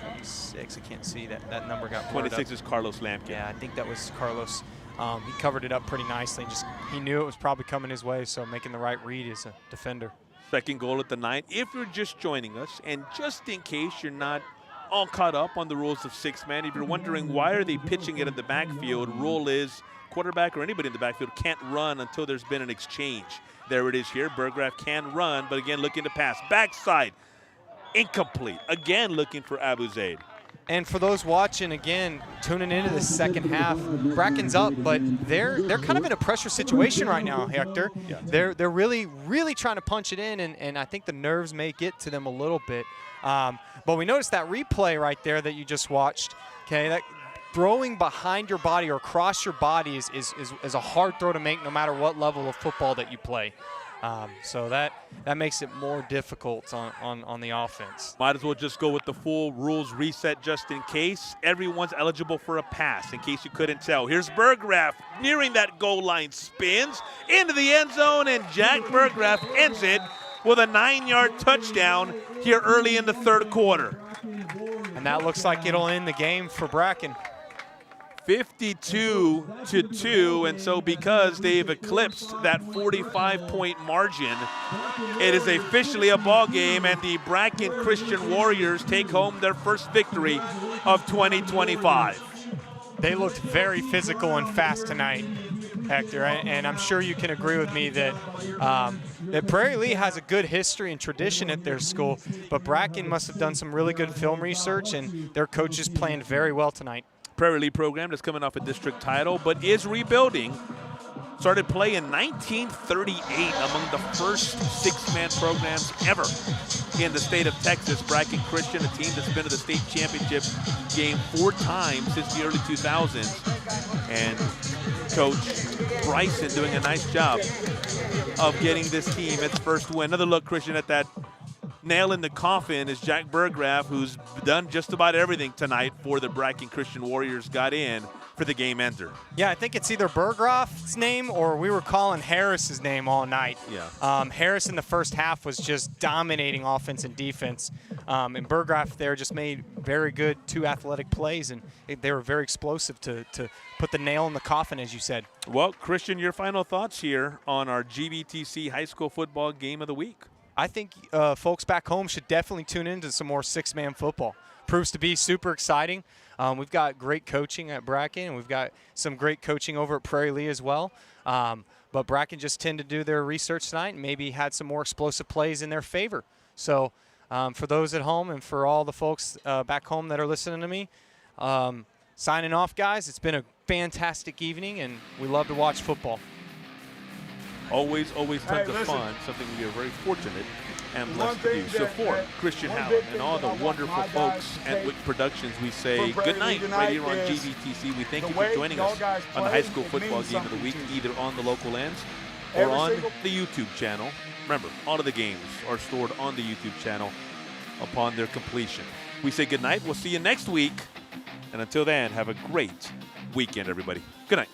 26. I can't see that number got 26 is Carlos Lampkin. Yeah, I think that was Carlos. He covered it up pretty nicely. He knew it was probably coming his way, so making the right read as a defender. Second goal at the 9. If you're just joining us, and just in case you're not all caught up on the rules of six-man, if you're wondering why are they pitching it in the backfield, rule is quarterback or anybody in the backfield can't run until there's been an exchange. There it is here. Burgraff can run, but again looking to pass. Backside, incomplete. Again looking for Abuzaid. And for those watching, again, tuning into the second half, Bracken's up, but they're kind of in a pressure situation right now, Hector. Yeah. They're really, really trying to punch it in, and I think the nerves may get to them a little bit. But we noticed that replay right there that you just watched. Okay, that throwing behind your body or across your body is a hard throw to make no matter what level of football that you play. So that makes it more difficult on the offense. Might as well just go with the full rules reset just in case. Everyone's eligible for a pass, in case you couldn't tell. Here's Burgraff nearing that goal line, spins into the end zone, and Jack Burgraff ends it with a 9-yard touchdown here early in the third quarter. And that looks like it'll end the game for Bracken. 52-2, and so because they've eclipsed that 45-point margin, it is officially a ball game, and the Bracken Christian Warriors take home their first victory of 2025. They looked very physical and fast tonight. Hector, and I'm sure you can agree with me that that Prairie Lee has a good history and tradition at their school, but Bracken must have done some really good film research, and their coaches planned very well tonight. Prairie Lee program that's coming off a district title, but is rebuilding. Started play in 1938, among the first six-man programs ever in the state of Texas. Bracken Christian, a team that's been to the state championship game 4 times since the early 2000s. And Coach Bryson doing a nice job of getting this team its first win. Another look, Christian, at that nail in the coffin is Jack Burgraff, who's done just about everything tonight for the Bracken Christian Warriors, got in for the game ender. Yeah, I think it's either Burgraff's name or we were calling Harris's name all night. Yeah. Harris in the first half was just dominating offense and defense. And Burgraff there just made very good 2 athletic plays, and they were very explosive to put the nail in the coffin, as you said. Well, Christian, your final thoughts here on our GBTC High School Football Game of the Week. I think folks back home should definitely tune into some more 6-man football. Proves to be super exciting. We've got great coaching at Bracken, and we've got some great coaching over at Prairie Lee as well. But Bracken just tended to do their research tonight and maybe had some more explosive plays in their favor. So for those at home and for all the folks back home that are listening to me, signing off, guys. It's been a fantastic evening, and we love to watch football. Always tons of fun, something we are very fortunate and blessed to do. So for Christian Howard and all the wonderful folks at Wick Productions, we say good night right here on GBTC. We thank you for joining us on the High School Football Game of the Week, either on the local ends or on the YouTube channel. Remember, all of the games are stored on the YouTube channel upon their completion. We say good night. We'll see you next week. And until then, have a great weekend, everybody. Good night.